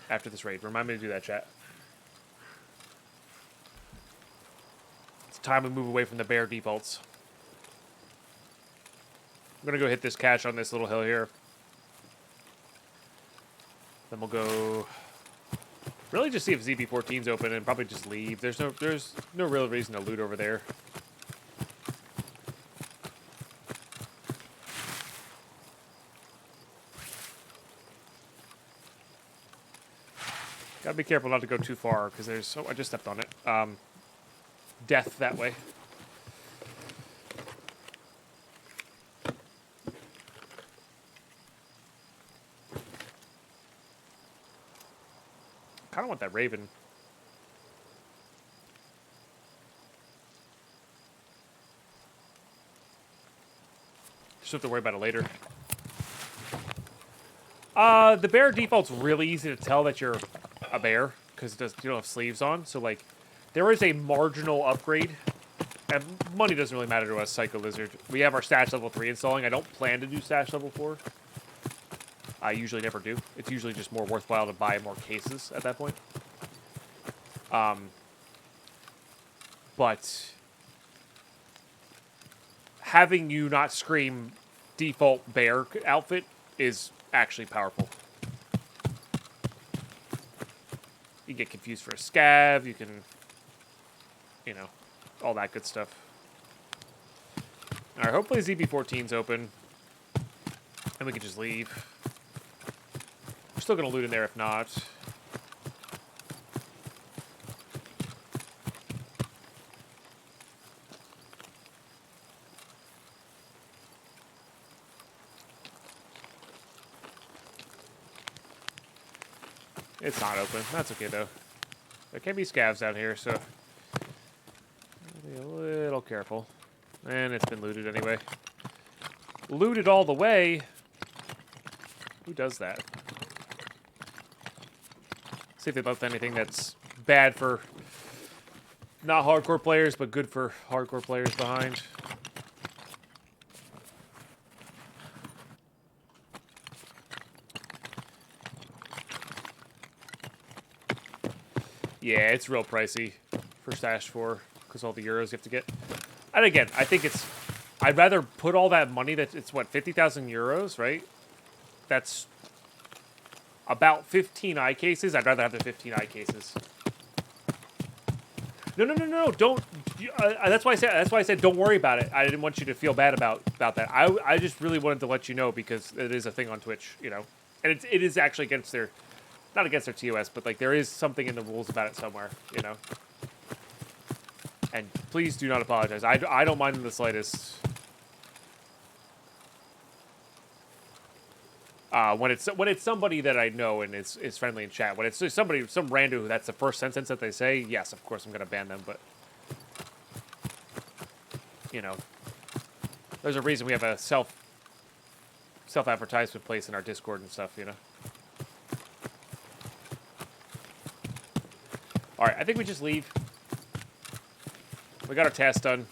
after this raid. Remind me to do that, chat. It's time we move away from the bare defaults. I'm gonna go hit this cache on this little hill here. Then we'll go. Really, just see if ZB14's open and probably just leave. There's no real reason to loot over there. Gotta be careful not to go too far, because there's... Oh, I just stepped on it. Death that way. Kinda want that raven. Just have to worry about it later. The bear default's really easy to tell that you're a bear, because you don't have sleeves on. So, like, there is a marginal upgrade. And money doesn't really matter to us, Psycho Lizard. We have our stash level 3 installing. I don't plan to do stash level 4. I usually never do. It's usually just more worthwhile to buy more cases at that point. But having you not scream default bear outfit is actually powerful. You get confused for a scav, you can, you know, all that good stuff. Alright, hopefully ZB14's open. And we can just leave. We're still going to loot in there if not. It's not open. That's okay, though. There can be scavs out here, so... be a little careful. And it's been looted anyway. Looted all the way? Who does that? See if they left anything that's bad for not hardcore players, but good for hardcore players behind. Yeah, it's real pricey for Stash 4 because all the euros you have to get. And again, I think it's I'd rather put all that money that it's what 50,000 euros, right? That's about 15 eye cases. I'd rather have the 15 eye cases. No. Don't. That's why I said. That's why I said don't worry about it. I didn't want you to feel bad about that. I just really wanted to let you know because it is a thing on Twitch, you know, and it is actually against their, not against their TOS, but like there is something in the rules about it somewhere, you know. And please do not apologize. I don't mind in the slightest. When it's somebody that I know and is friendly in chat. When it's just somebody, some rando who that's the first sentence that they say, yes, of course I'm gonna ban them. But you know, there's a reason we have a self-advertisement place in our Discord and stuff. You know. All right, I think we just leave. We got our task done.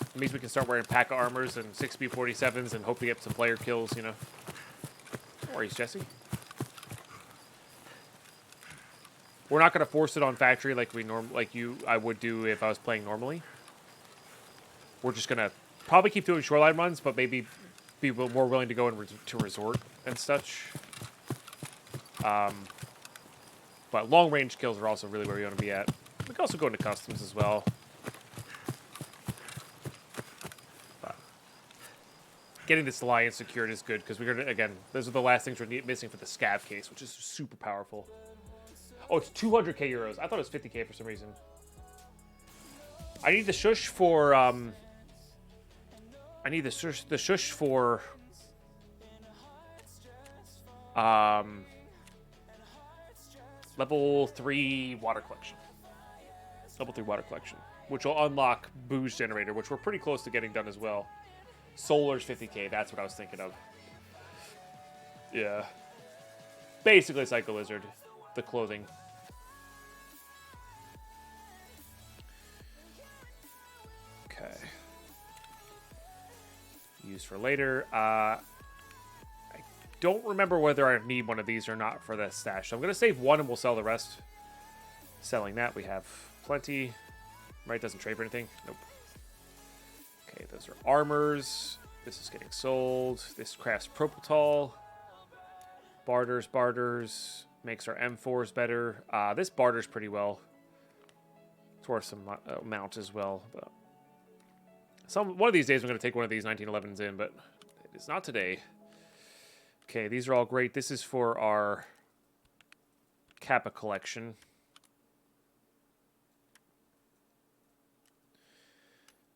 It means we can start wearing pack armors and 6B47s and hope to get some player kills. You know. No worries, Jesse. We're not going to force it on factory like I would do if I was playing normally. We're just going to probably keep doing shoreline runs, but maybe be more willing to go to resort and such. But long range kills are also really where we want to be at. We can also go into customs as well. But getting this alliance secured is good because we're going to, again, those are the last things we're missing for the scav case, which is super powerful. Oh, it's 200k euros. I thought it was 50k for some reason. I need the shush for, level 3 water collection. Level 3 water collection. Which will unlock booze generator, which we're pretty close to getting done as well. Solar's 50k. That's what I was thinking of. Yeah. Basically Psycho Lizard. The clothing. Okay. Use for later. I don't remember whether I need one of these or not for the stash. So I'm going to save one and we'll sell the rest. Selling that, we have plenty. Right, doesn't trade for anything. Nope. Okay, those are armors. This is getting sold. This crafts propultol. Barters. Makes our M4s better. This barters pretty well. It's worth some amount as well. But one of these days I'm going to take one of these 1911s in, but it is not today. Okay, these are all great. This is for our Kappa collection.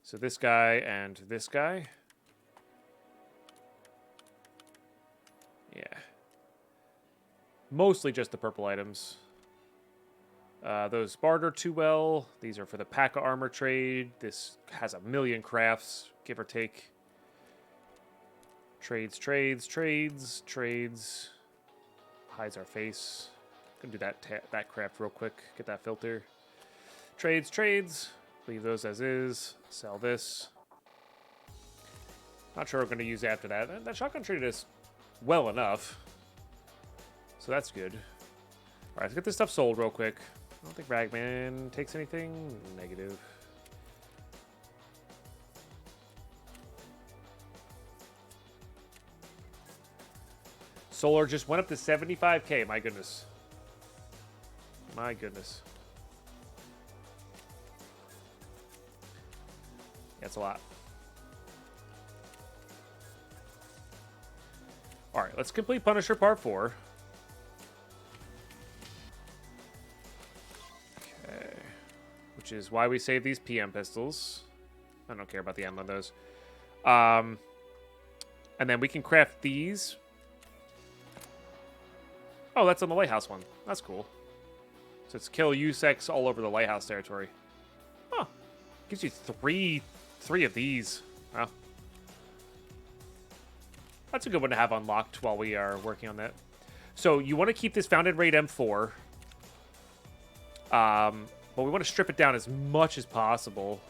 So this guy and this guy. Yeah. Mostly just the purple items. Those barter too well. These are for the pack of armor trade. This has 1 million crafts, give or take. Trades. Hides our face. Gonna do that craft real quick. Get that filter. Trades. Leave those as is. Sell this. Not sure what we're gonna use after that. That shotgun traded us well enough. So that's good. Alright, let's get this stuff sold real quick. I don't think Ragman takes anything. Negative. Solar just went up to 75k. My goodness. My goodness. That's a lot. Alright, let's complete Punisher Part 4. Okay. Which is why we save these PM pistols. I don't care about the ammo on those. And then we can craft these. Oh, that's on the lighthouse one. That's cool. So it's kill USEX all over the lighthouse territory. Huh. Gives you three of these. Wow. That's a good one to have unlocked while we are working on that. So you want to keep this Founded Raid M4. But we want to strip it down as much as possible.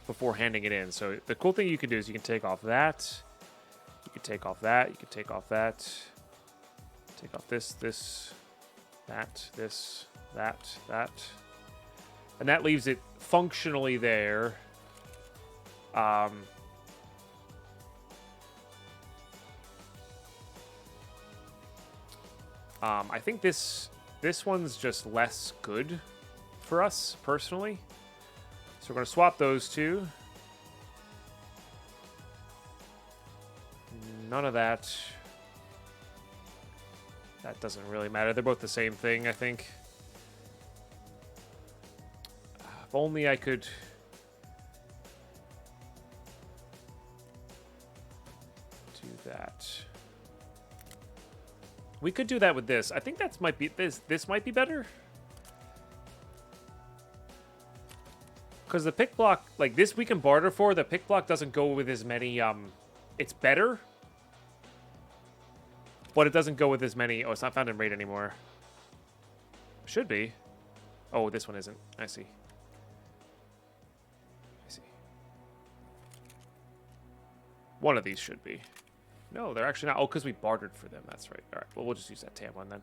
Before handing it in. So the cool thing you can do is you can take off that. You can take off that. You can take off that. Take off this, that, that. And that leaves it functionally there. I think this one's just less good for us, personally. So we're going to swap those two. None of that. That doesn't really matter. They're both the same thing, I think. If only I could... do that. We could do that with this. I think that might be... This might be better. Because the pick block... Like, this we can barter for. The pick block doesn't go with as many... It's better. But it doesn't go with as many... Oh, it's not found in raid anymore. Should be. Oh, this one isn't. I see. One of these should be. No, they're actually not. Oh, because we bartered for them. That's right. All right. Well, we'll just use that TAM one then.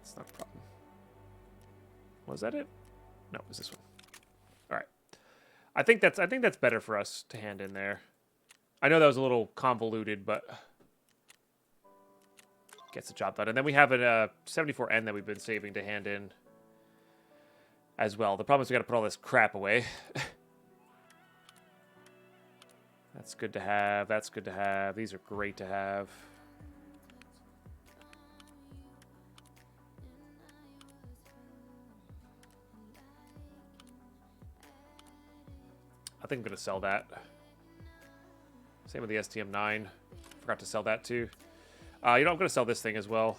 It's not a problem. Was that it? No, it was this one. All right. I think that's better for us to hand in there. I know that was a little convoluted, but gets the job done. And then we have a 74N that we've been saving to hand in as well. The problem is we got to put all this crap away. That's good to have. That's good to have. These are great to have. I think I'm going to sell that. Same with the STM9. Forgot to sell that too. You know, I'm going to sell this thing as well.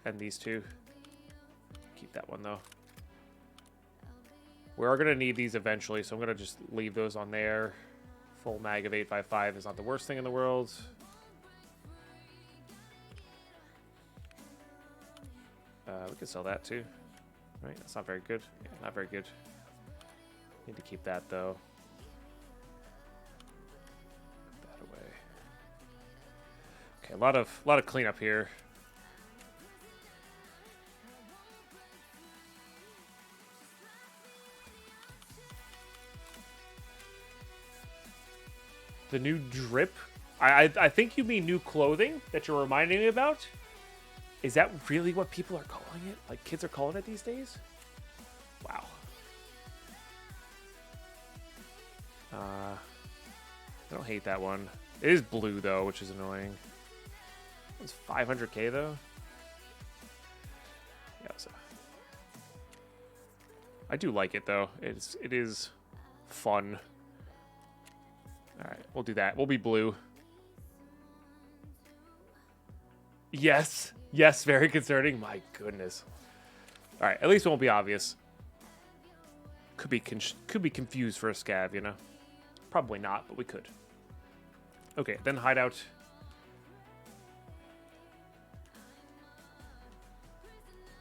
And these two. Keep that one though. We are going to need these eventually, so I'm going to just leave those on there. Full mag of 855 is not the worst thing in the world. We could sell that too. Right? That's not very good. Yeah, not very good. Need to keep that though. Put that away. Okay, a lot of cleanup here. The new drip? I think you mean new clothing that you're reminding me about? Is that really what people are calling it? Like kids are calling it these days? Wow. I don't hate that one. It is blue though, which is annoying. It's 500k though. Yeah, so I do like it though. It is fun. All right, we'll do that. We'll be blue. Yes. Yes, very concerning. My goodness. All right, at least it won't be obvious. Could be confused for a scav, you know? Probably not, but we could. Okay, then hideout.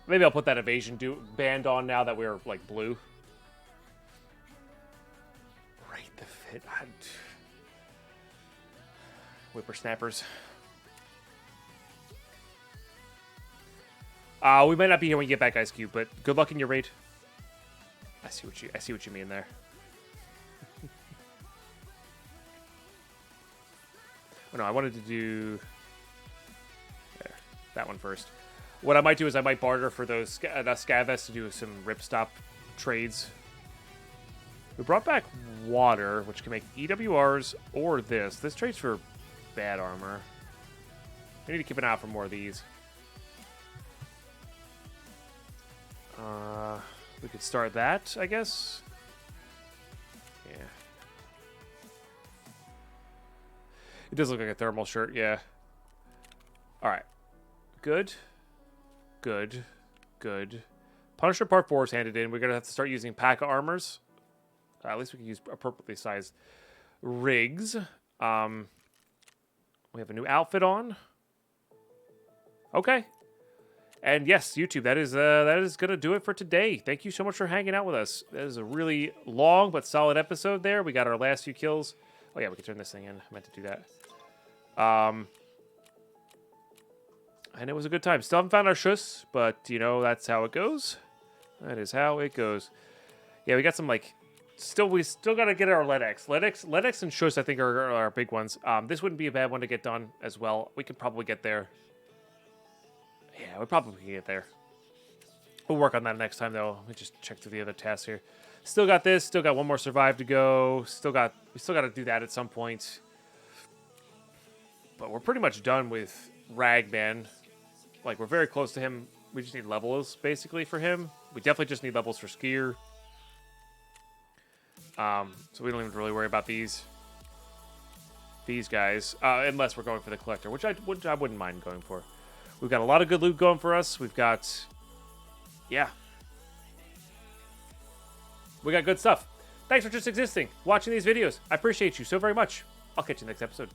Maybe I'll put that evasion band on now that we're, like, blue. Rate the fit. Whippersnappers. We might not be here when you get back, Ice Cube, but good luck in your raid. I see what you mean there. Oh no, I wanted to do there, that one first. What I might do is I might barter for those scav vests to do some ripstop trades. We brought back water, which can make EWRs or this. This trades for bad armor. We need to keep an eye out for more of these. We could start that, I guess. Yeah. It does look like a thermal shirt, yeah. Alright. Good. Good. Good. Punisher Part 4 is handed in. We're going to have to start using P.A.K.A. armors. At least we can use appropriately sized rigs. We have a new outfit on. Okay. And yes, YouTube, that is going to do it for today. Thank you so much for hanging out with us. That is a really long but solid episode there. We got our last few kills. Oh, yeah, we can turn this thing in. I meant to do that. And it was a good time. Still haven't found our shush, but, you know, that's how it goes. That is how it goes. Yeah, we got some like. We still got to get our Ledex and Shush, I think, are our big ones. This wouldn't be a bad one to get done as well. We could probably get there. Yeah, we probably can get there. We'll work on that next time, though. Let me just check through the other tasks here. Still got this. Still got one more survive to go. We still got to do that at some point. But we're pretty much done with Ragman. Like, we're very close to him. We just need levels, basically, for him. We definitely just need levels for Skier. So we don't even really worry about these guys, unless we're going for the collector, which I wouldn't mind going for. We've got a lot of good loot going for us. We've got, yeah, we got good stuff. Thanks for just existing, watching these videos. I appreciate you so very much. I'll catch you next episode.